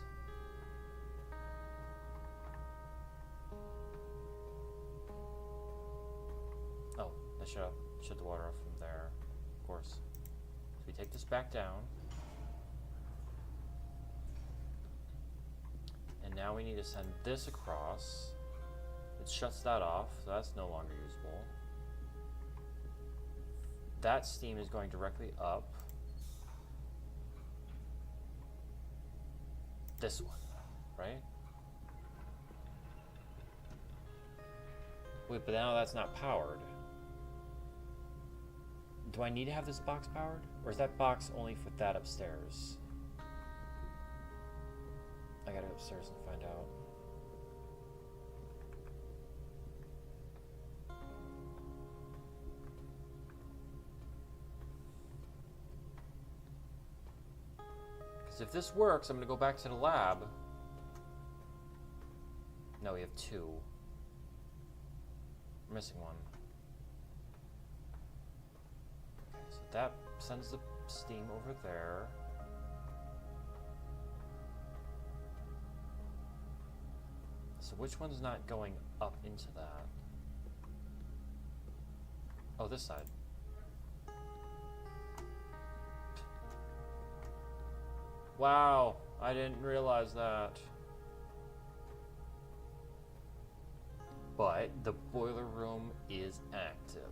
Oh, I shut the water off from there, of course. We take this back down. And now we need to send this across. It shuts that off, so that's no longer usable. That steam is going directly up. This one, right? Wait, but now that's not powered. Do I need to have this box powered? Or is that box only for that upstairs? I gotta go upstairs and find out. Because if this works, I'm gonna go back to the lab. No, we have two. We're missing one. So that sends the steam over there. So which one's not going up into that? Oh, this side. Wow, I didn't realize that. But the boiler room is active.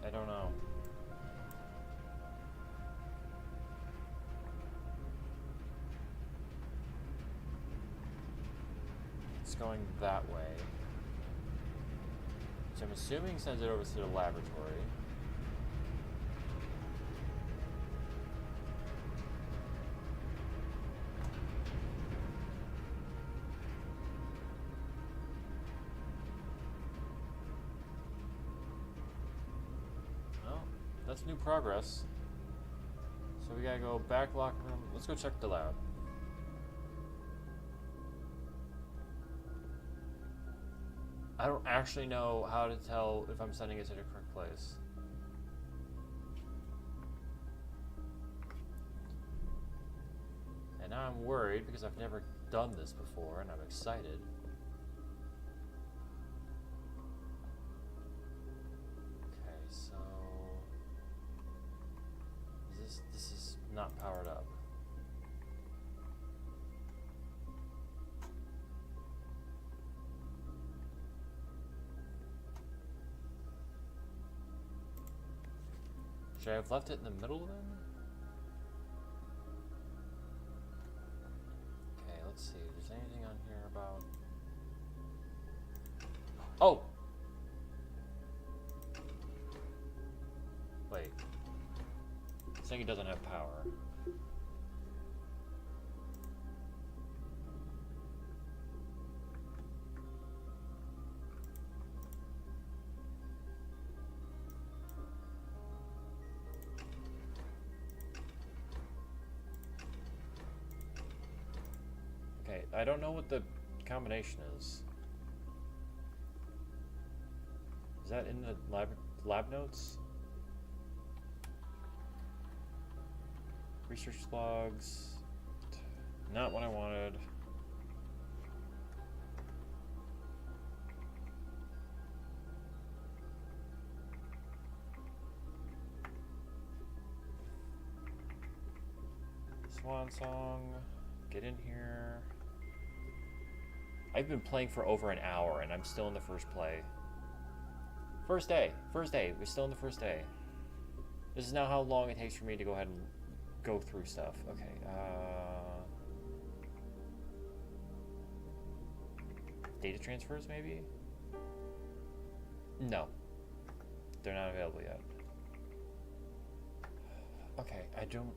I don't know. It's going that way. Which I'm assuming sends it over to the laboratory. Well, that's new progress. So we gotta go back locker room. Let's go check the lab. I don't actually know how to tell if I'm sending it to the correct place. And now I'm worried because I've never done this before and I'm excited. Okay, so this is not powered up. Should I have left it in the middle then? Okay, let's see. If there's anything on here about... Oh! Wait. It's saying it doesn't have power. Okay, I don't know what the combination is. Is that in the lab notes? Research logs. Not what I wanted. Swan song. Get in here. I've been playing for over an hour and I'm still in the first play. First day. We're still in the first day. This is now how long it takes for me to go ahead and go through stuff. Okay, data transfers, maybe? No. They're not available yet. Okay, I don't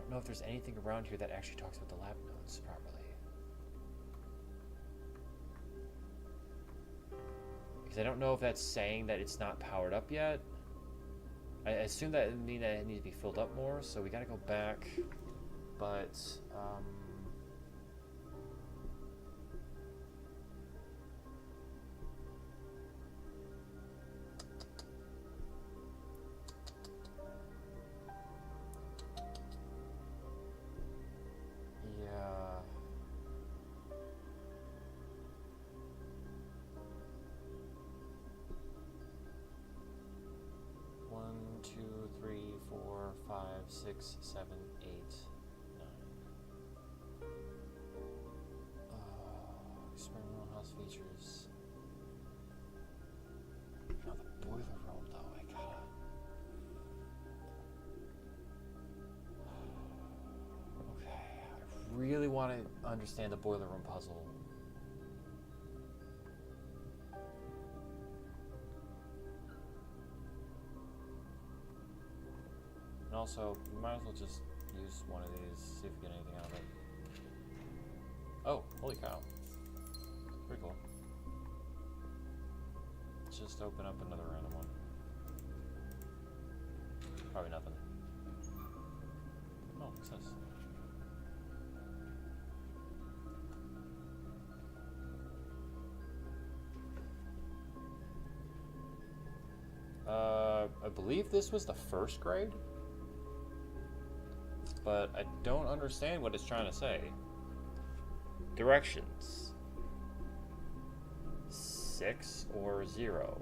know if there's anything around here that actually talks about the lab notes properly. Because I don't know if that's saying that it's not powered up yet. I assume that it means that it needs to be filled up more, so we gotta go back. But, yeah. 1, 2, 3, 4, 5, 6, 7, 8, 9. Experimental house features. Now the boiler room, though, I gotta... Okay, I really want to understand the boiler room puzzle. And also, we might as well just use one of these, see if we get anything out of it. Oh, holy cow. Pretty cool. Let's just open up another random one. Probably nothing. Oh, what's this? I believe this was the first grade? But I don't understand what it's trying to say. Directions. 6 or 0.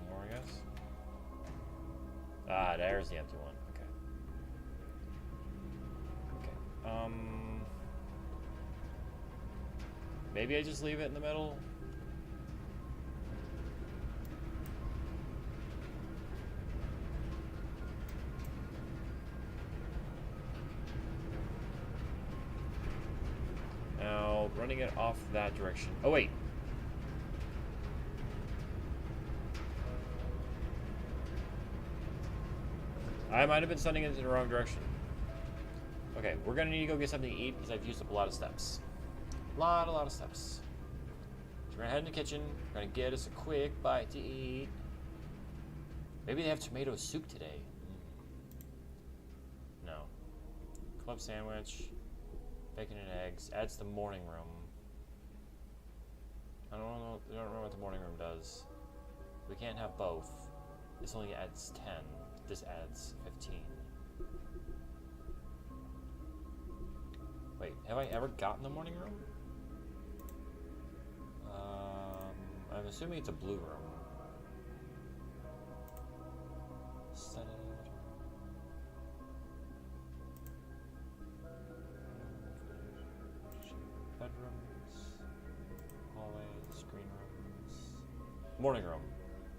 More, I guess. Ah, there's the empty one. Okay. Okay. Maybe I just leave it in the middle? Now, running it off that direction. Oh, wait. I might have been sending it in the wrong direction. Okay, we're gonna need to go get something to eat because I've used up a lot of steps. A lot of steps. So we're gonna head in the kitchen. We're gonna get us a quick bite to eat. Maybe they have tomato soup today. No. Club sandwich. Bacon and eggs. Adds the morning room. I don't know what the morning room does. We can't have both. This only adds 10. This adds 15. Wait, have I ever gotten the morning room? I'm assuming it's a blue room. Studded. Bedrooms. Hallways. Screen rooms. Morning room.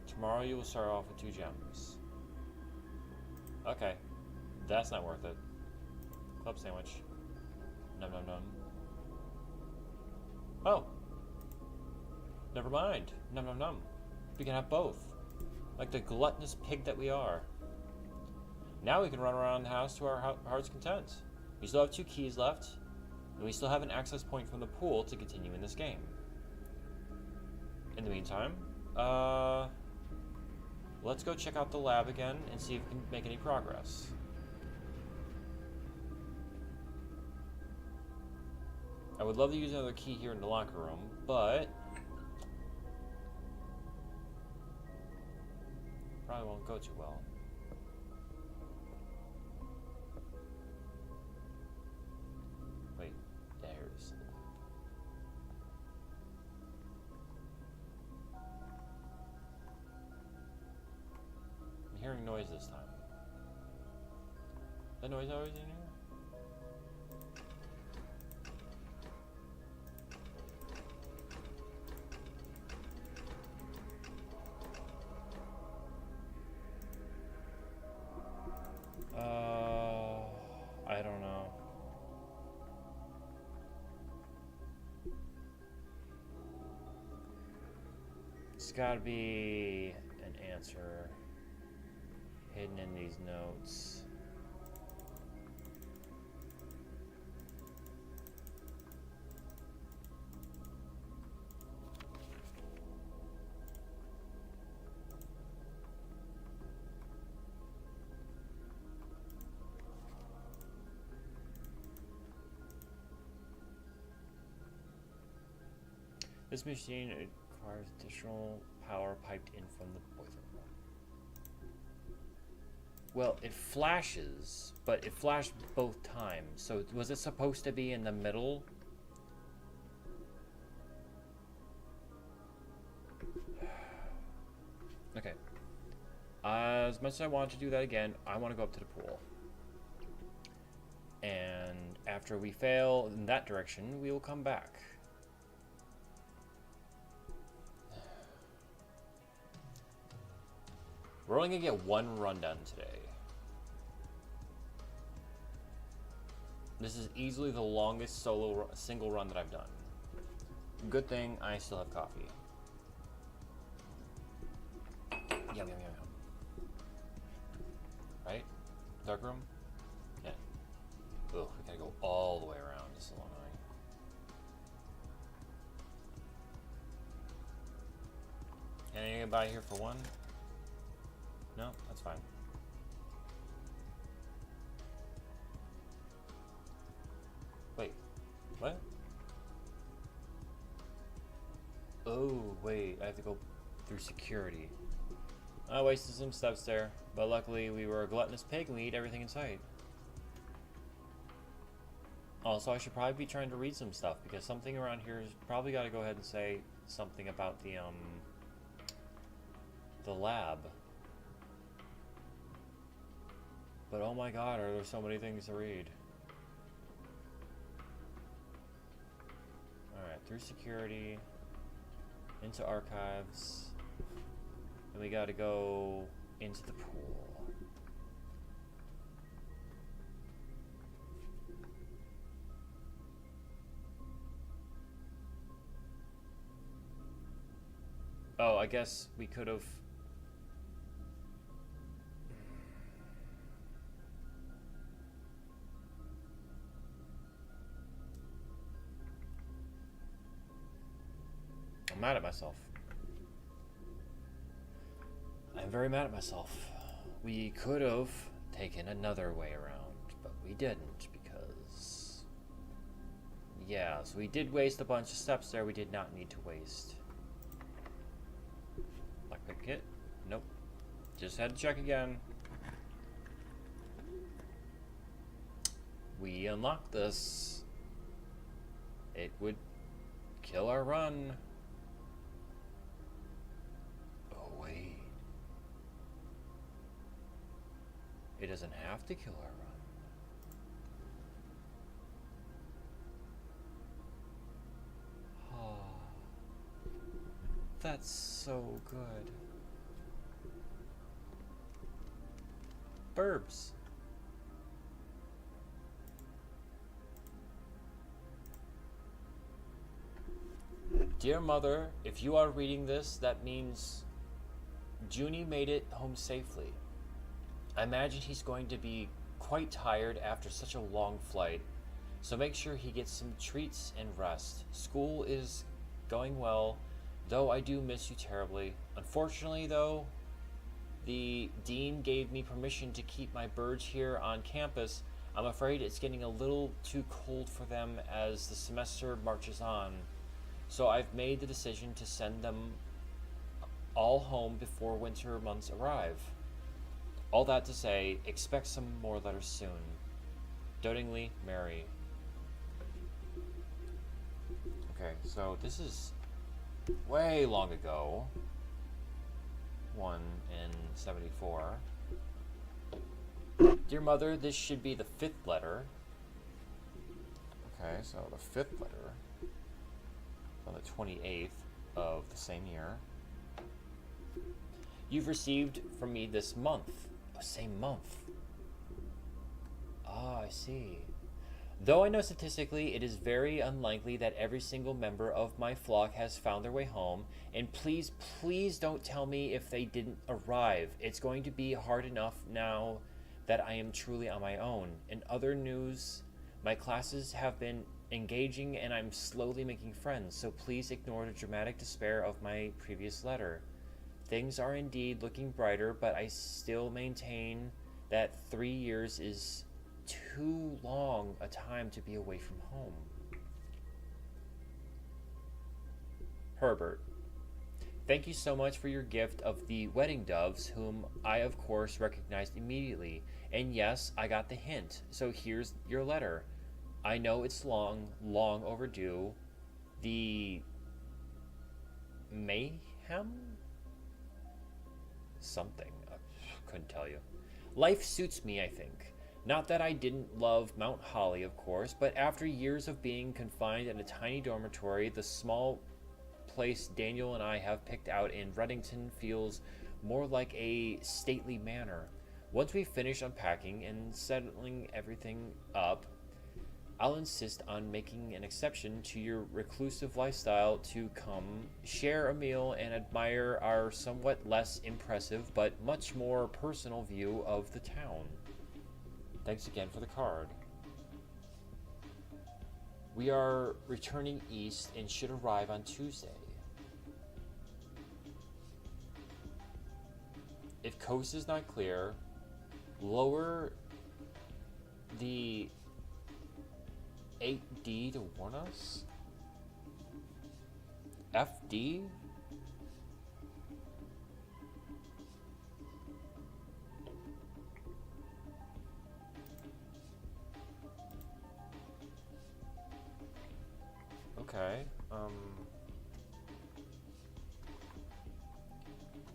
Tomorrow you will start off with 2 gems. Okay. That's not worth it. Club sandwich. Num num num. Oh. Never mind. Num num num. We can have both. Like the gluttonous pig that we are. Now we can run around the house to our heart's content. We still have 2 keys left, and we still have an access point from the pool to continue in this game. In the meantime, let's go check out the lab again and see if we can make any progress. I would love to use another key here in the locker room, but probably won't go too well. Wait, there's... I'm hearing noise this time. That noise always in here? I don't know. It's gotta be an answer hidden in these notes. This machine requires additional power piped in from the boiler room. Well, it flashes, but it flashed both times. So was it supposed to be in the middle? Okay. As much as I want to do that again, I want to go up to the pool. And after we fail in that direction, we will come back. We're only gonna get 1 run done today. This is easily the longest single run that I've done. Good thing I still have coffee. Yum, yum, yum, yum. Right? Dark room? Yeah. Ugh, we gotta go all the way around. This is a long line. Anything by here for 1? No, that's fine. Wait, what? Oh, wait, I have to go through security. I wasted some steps there, but luckily we were a gluttonous pig and we ate everything in sight. Also, I should probably be trying to read some stuff because something around here has probably got to go ahead and say something about the lab. But oh my god, are there so many things to read? Alright, through security, into archives, and we gotta go into the pool. Oh, I guess we could have... I'm mad at myself. I'm very mad at myself. We could have taken another way around, but we didn't because... Yeah, so we did waste a bunch of steps there we did not need to waste. Lockpick kit? Nope. Just had to check again. We unlocked this. It would kill our run. Oh, wait. It doesn't have to kill our run. Oh, that's so good. Burbs. Dear Mother, if you are reading this, that means Junie made it home safely. I imagine he's going to be quite tired after such a long flight, so make sure he gets some treats and rest. School is going well, though I do miss you terribly. Unfortunately, though, the dean gave me permission to keep my birds here on campus. I'm afraid it's getting a little too cold for them as the semester marches on. So I've made the decision to send them all home before winter months arrive. All that to say, expect some more letters soon. Dotingly, Mary. Okay, so this is way long ago. One in 74. Dear Mother, this should be the 5th letter. Okay, so the 5th letter. On the 28th of the same year. You've received from me this month. Oh, same month. Ah, I see. Though I know statistically it is very unlikely that every single member of my flock has found their way home, and please, please don't tell me if they didn't arrive. It's going to be hard enough now that I am truly on my own. In other news, my classes have been engaging and I'm slowly making friends, so please ignore the dramatic despair of my previous letter. Things are indeed looking brighter, but I still maintain that 3 years is too long a time to be away from home. Herbert. Thank you so much for your gift of the wedding doves, whom I of course recognized immediately. And yes, I got the hint, so here's your letter. I know it's long, long overdue. The mayhem? Something. I couldn't tell you. Life suits me, I think. Not that I didn't love Mount Holly, of course, but after years of being confined in a tiny dormitory, the small place Daniel and I have picked out in Reddington feels more like a stately manor. Once we finish unpacking and settling everything up, I'll insist on making an exception to your reclusive lifestyle to come share a meal and admire our somewhat less impressive but much more personal view of the town. Thanks again for the card. We are returning east and should arrive on Tuesday. If coast is not clear, lower the 8D to warn us? FD? Okay, well,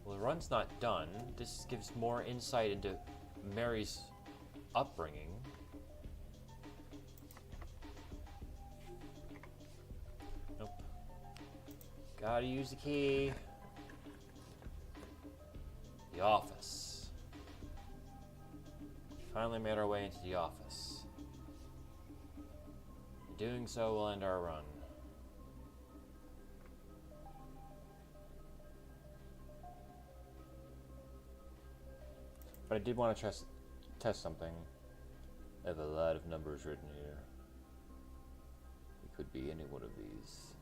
the run's not done. This gives more insight into Mary's upbringing. Nope. Gotta use the key. The office. Finally made our way into the office. In doing so, we'll end our run. But I did want to test something. I have a lot of numbers written here. It could be any one of these.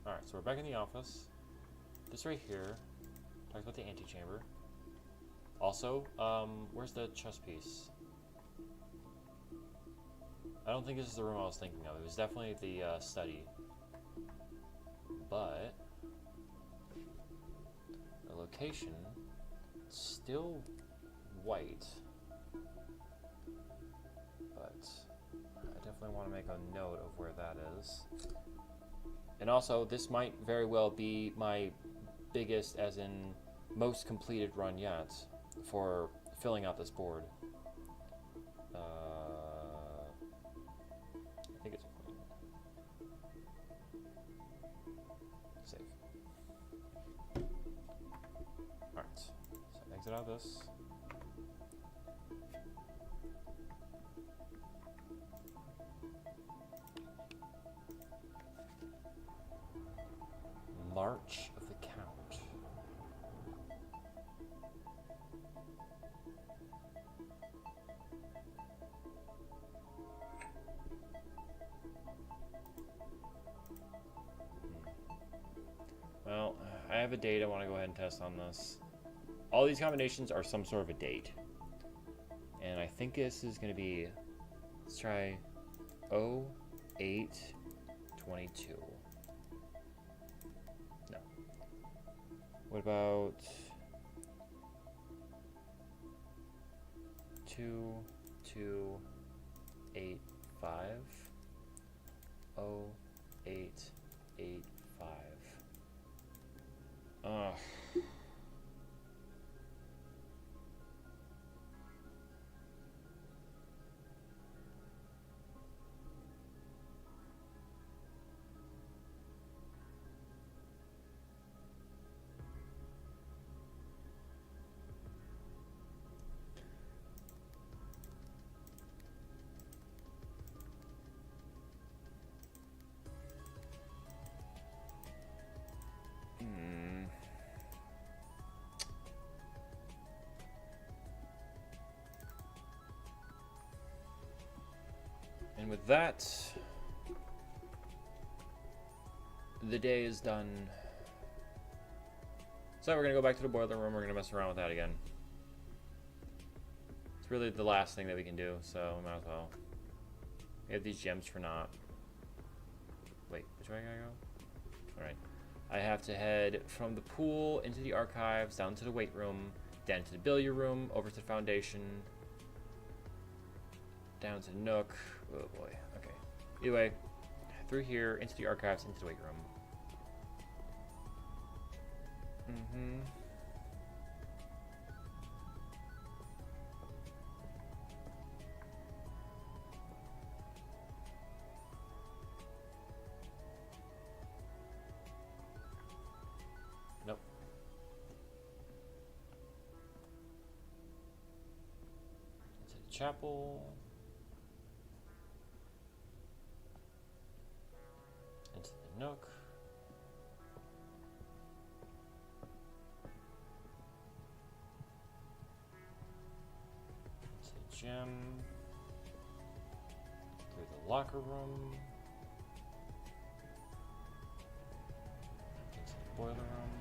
Alright, so we're back in the office. This right here talks about the antechamber. Also, where's the chess piece? I don't think this is the room I was thinking of. It was definitely the study. But the location, still white. But I definitely want to make a note of where that is. And also, this might very well be my biggest, as in most completed run yet for filling out this board. I think it's save. Alright, so exit out of this. March of the Count. Well, I have a date I want to go ahead and test on this. All these combinations are some sort of a date. And I think this is going to be, let's try 0822. No. What about 2285? 0885. Ugh. And with that, the day is done. So we're going to go back to the boiler room. We're going to mess around with that again. It's really the last thing that we can do, so might as well. We have these gems for not. Wait, which way I gotta go? Alright. I have to head from the pool into the archives, down to the weight room, down to the billiard room, over to the foundation, down to the nook. Oh boy, okay. Either way, through here, into the archives, into the weight room. Nope. Into the chapel. Into the nook. Into the gym. Through the locker room. Into the boiler room.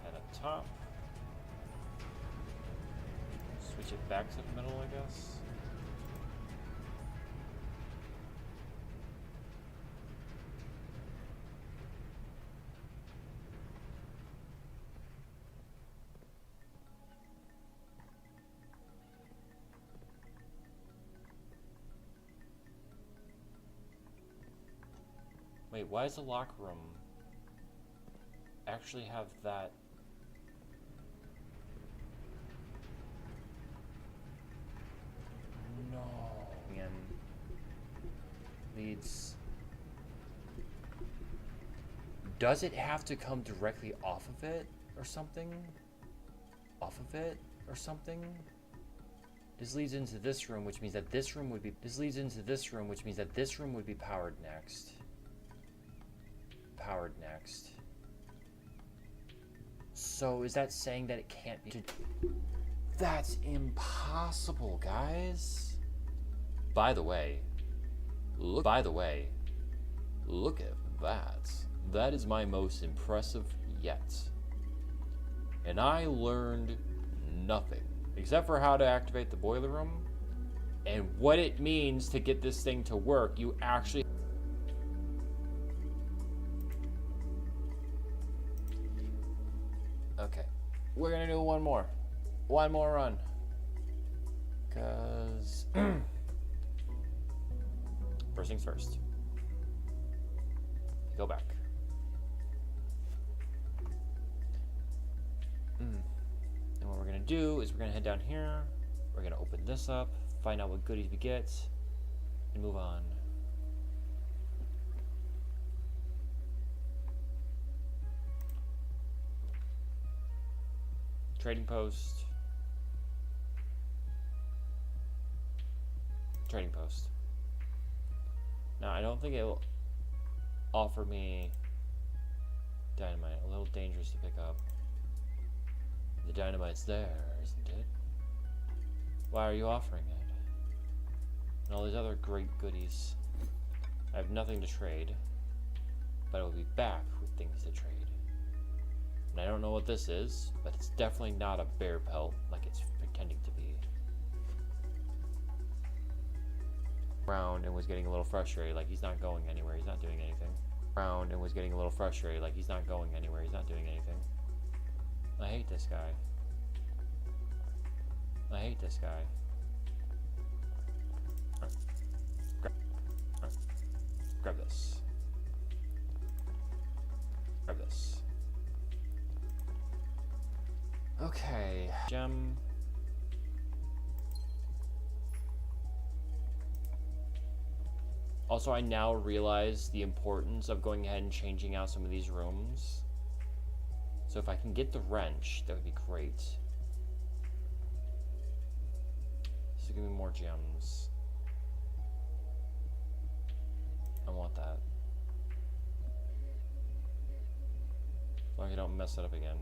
Head up top. Switch it back to the middle, I guess. Wait, why does the locker room actually have that? No. And leads. Does it have to come directly off of it or something? Off of it or something? This leads into this room, which means that this room would be. This leads into this room, which means that this room would be powered next. Powered next. So is that saying that it can't be? That's impossible, guys. By the way, look at that. That is my most impressive yet. And I learned nothing except for how to activate the boiler room and what it means to get this thing to work. You actually okay. We're gonna do one more run. Cause first things first. Go back. And what we're gonna do is we're gonna head down here. We're gonna open this up, find out what goodies we get, and move on. Trading post. Trading post. Now, I don't think it will offer me dynamite. A little dangerous to pick up. The dynamite's there, isn't it? Why are you offering it? And all these other great goodies. I have nothing to trade, but I will be back with things to trade. And I don't know what this is, but it's definitely not a bear pelt like it's pretending to be. Round and was getting a little frustrated, like he's not going anywhere, he's not doing anything. Round and was getting a little frustrated, like he's not going anywhere, he's not doing anything. I hate this guy. I hate this guy. Alright. Grab this. Grab this. Okay. Gem. Also, I now realize the importance of going ahead and changing out some of these rooms. So if I can get the wrench, that would be great. So give me more gems. I want that. As long as I don't mess it up again.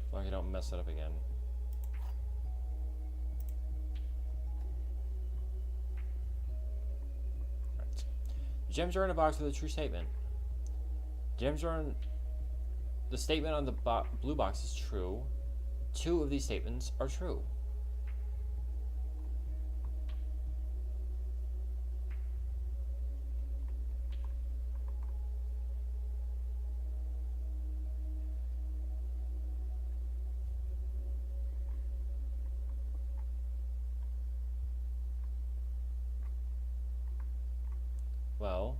As long as I don't mess it up again. Alright. Gems are in a box with a true statement. Gems are in... The statement on the blue box is true. 2 of these statements are true. Well,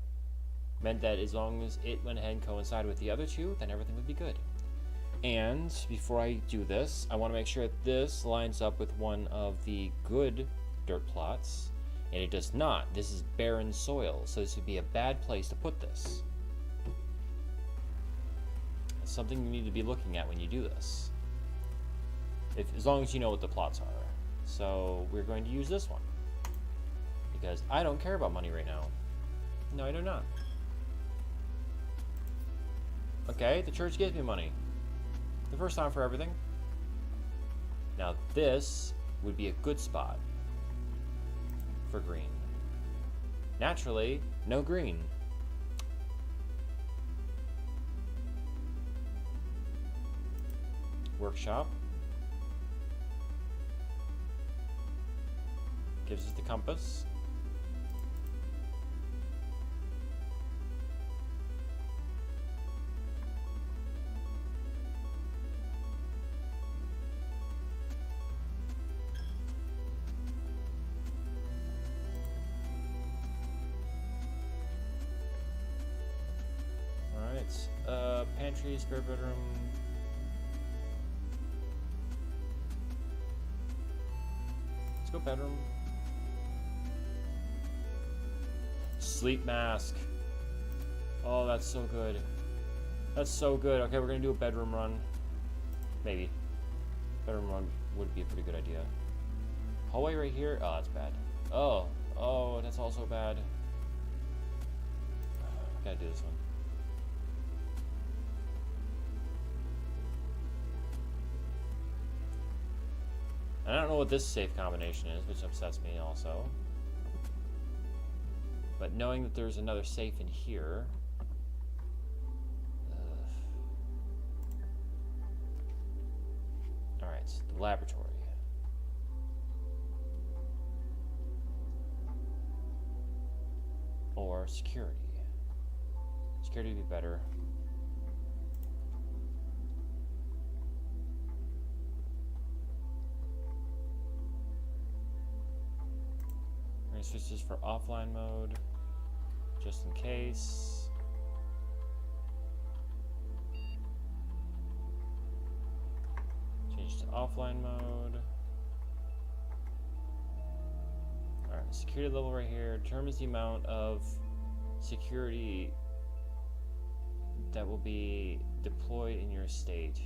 meant that as long as it went ahead and coincided with the other 2, then everything would be good. And before I do this, I want to make sure that this lines up with one of the good dirt plots, and it does not. This is barren soil, so this would be a bad place to put this. It's something you need to be looking at when you do this, as long as you know what the plots are. So we're going to use this one, because I don't care about money right now. No, I do not. Okay, the church gives me money. The first time for everything. Now this would be a good spot for green. Naturally, no green. Workshop. Gives us the compass. pantry, spare bedroom. Let's go bedroom. Sleep mask. Oh, that's so good. That's so good. Okay, we're gonna do a bedroom run. Maybe. Bedroom run would be a pretty good idea. Hallway right here. Oh, that's bad. Oh, that's also bad. Gotta do this one. And I don't know what this safe combination is, which upsets me also. But knowing that there's another safe in here. Alright, so the laboratory. Or security. Security would be better. We're gonna switch this for offline mode, just in case. Change to offline mode. Alright, security level right here determines the amount of security that will be deployed in your estate.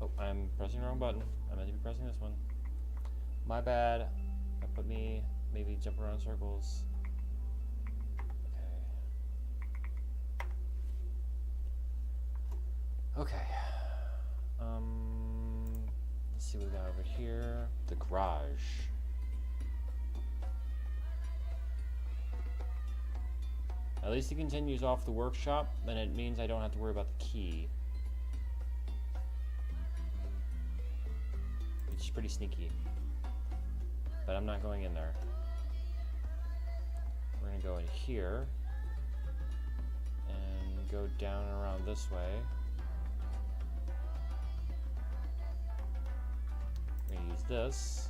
Oh, I'm pressing the wrong button. I meant to be pressing this one. My bad. That put me maybe jump around in circles. Okay. Okay. Let's see what we got over here. The garage. At least it continues off the workshop, and it means I don't have to worry about the key. Which is pretty sneaky. But I'm not going in there. We're gonna go in here. And go down and around this way. We're gonna use this.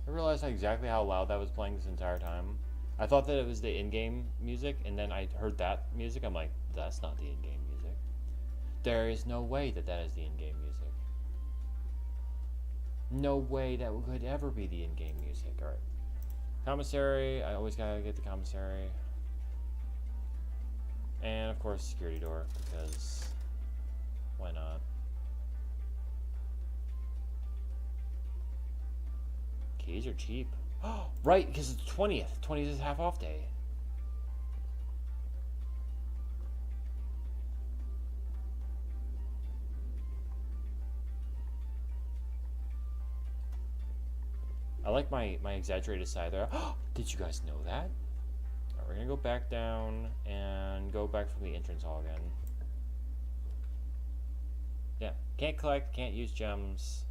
I realized exactly how loud that was playing this entire time. I thought that it was the in-game music, and then I heard that music. I'm like, that's not the in-game music. There is no way that that is the in-game music. No way that could ever be the in-game music. Alright. Commissary. I always gotta get the commissary. And, of course, security door, because why not? Keys are cheap. Oh, right, because it's 20th. 20th is half off day. I like my exaggerated side there. Did you guys know that? Alright, we're gonna go back down and go back from the entrance hall again. Yeah, can't collect, can't use gems.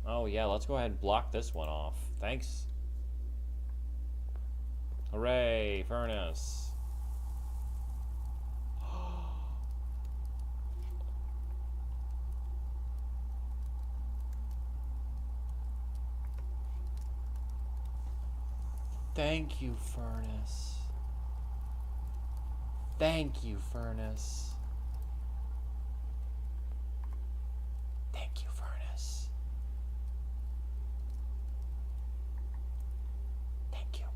Oh yeah, let's go ahead and block this one off. Thanks. Hooray, furnace. Thank you, furnace. Thank you, furnace. Thank you, furnace. Thank you.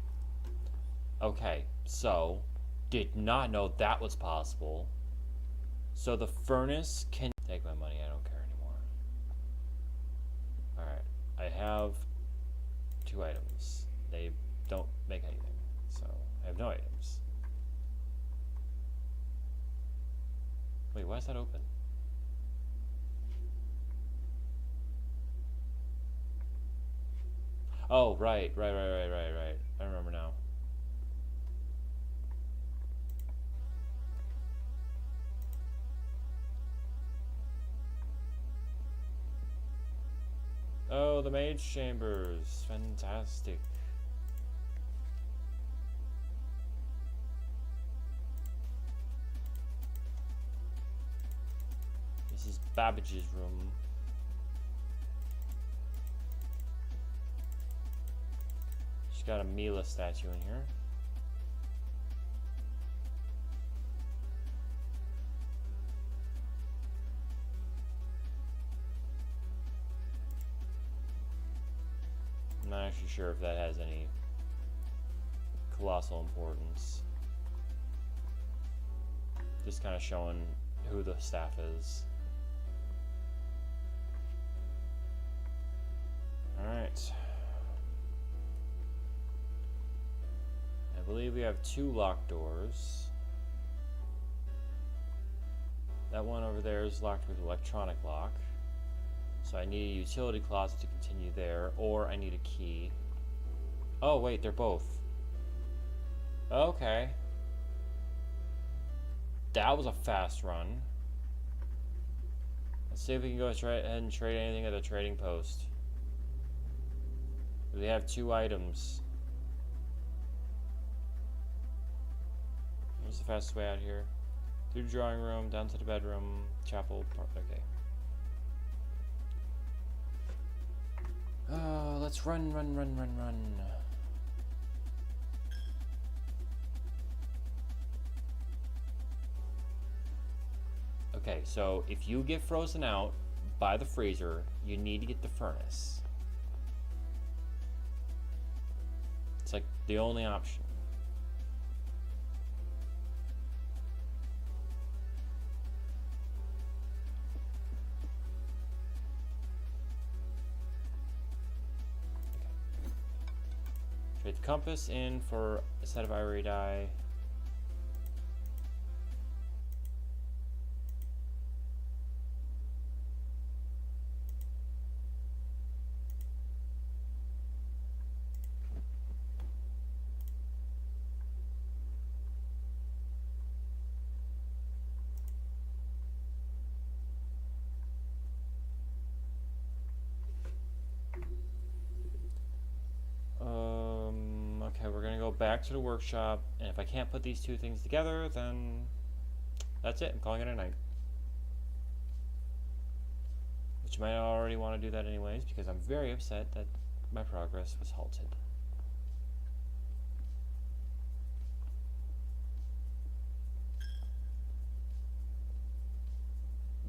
Okay, so did not know that was possible. So the furnace can take my money. I don't care anymore. All right, I have 2 items. They don't make anything, so I have no items. Wait, why is that open? Oh, right. I remember now. Oh, the mage chambers. Fantastic. Babbage's room. She's got a Mila statue in here. I'm not actually sure if that has any colossal importance. Just kind of showing who the staff is. Alright. I believe we have 2 locked doors. That one over there is locked with electronic lock. So I need a utility closet to continue there, or I need a key. Oh wait, they're both. Okay. That was a fast run. Let's see if we can go ahead and trade anything at the trading post. They have 2 items. What's the fastest way out here? Through the drawing room, down to the bedroom, chapel. Okay. Oh, let's run. Okay, so if you get frozen out by the freezer, you need to get the furnace. It's like the only option. Trade the compass in for a set of ivory dye. Okay, we're gonna go back to the workshop, and if I can't put these 2 things together, then that's it. I'm calling it a night. Which you might already want to do that anyways, because I'm very upset that my progress was halted.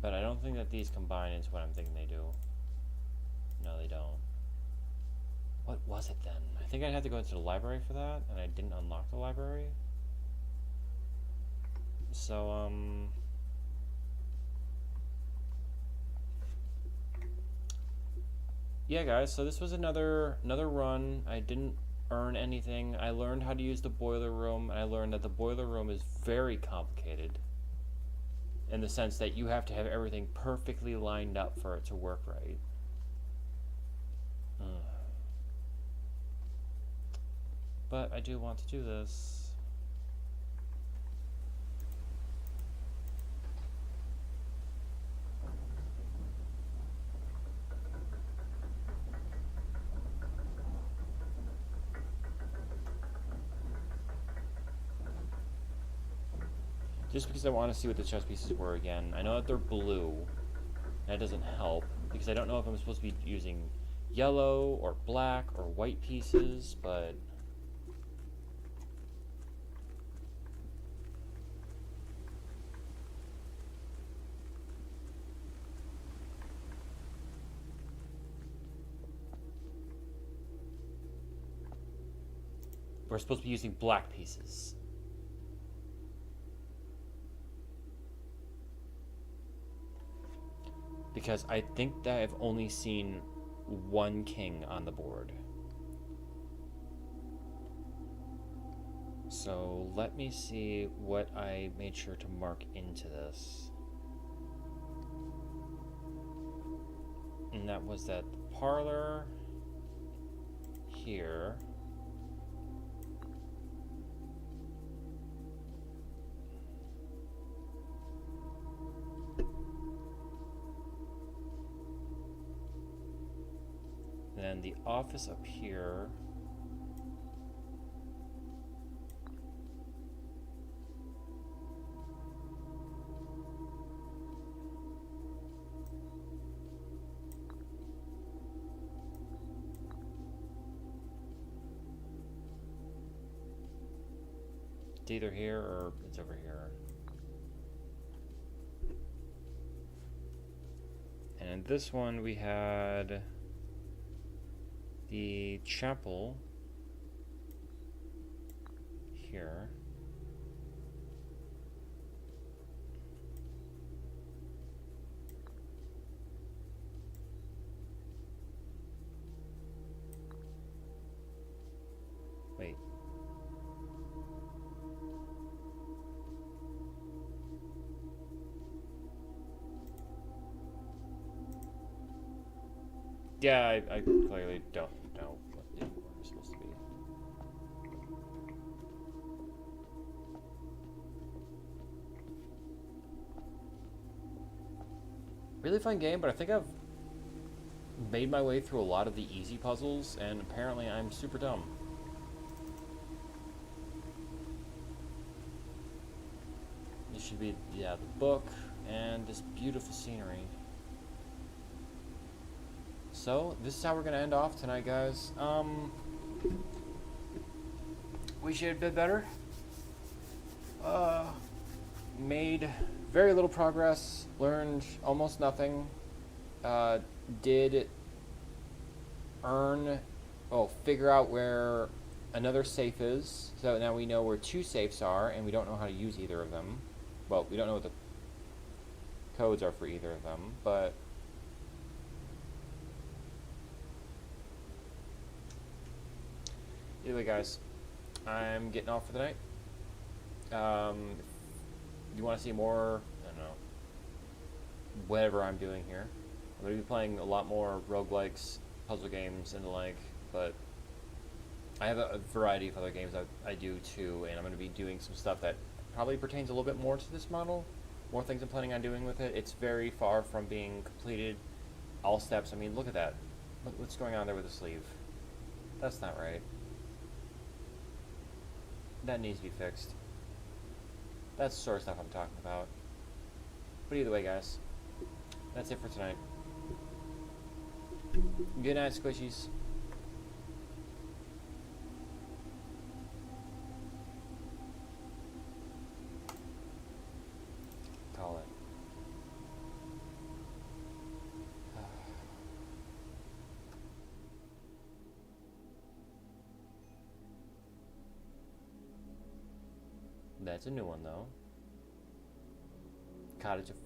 But I don't think that these combine into what I'm thinking they do. No, they don't. What was it then? I think I'd have to go into the library for that, and I didn't unlock the library. So, yeah, guys, so this was another run. I didn't earn anything. I learned how to use the boiler room, and I learned that the boiler room is very complicated in the sense that you have to have everything perfectly lined up for it to work right. But I do want to do this. Just because I want to see what the chess pieces were again. I know that they're blue. That doesn't help, because I don't know if I'm supposed to be using yellow or black or white pieces, but we're supposed to be using black pieces. Because I think that I've only seen 1 king on the board. So let me see what I made sure to mark into this. And that was that parlor here. And then the office up here. It's either here or it's over here. And in this one we had the chapel here. Wait. Yeah, I clearly don't know what the order is supposed to be. Really fun game, but I think I've made my way through a lot of the easy puzzles, and apparently I'm super dumb. This should be, yeah, the book and this beautiful scenery. So, this is how we're gonna end off tonight, guys. We should have been better. Made very little progress, learned almost nothing. Did figure out where another safe is. So now we know where two safes are, and we don't know how to use either of them. Well, we don't know what the codes are for either of them, but either way, guys, I'm getting off for the night. If you want to see more, I don't know, whatever I'm doing here, I'm going to be playing a lot more roguelikes, puzzle games, and the like, but I have a variety of other games I do too, and I'm going to be doing some stuff that probably pertains a little bit more to this model, more things I'm planning on doing with it. It's very far from being completed, all steps. I mean, look at that. Look what's going on there with the sleeve. That's not right. That needs to be fixed. That's the sort of stuff I'm talking about. But either way, guys, that's it for tonight. Good night, squishies. Call it. That's a new one, though. Cottage of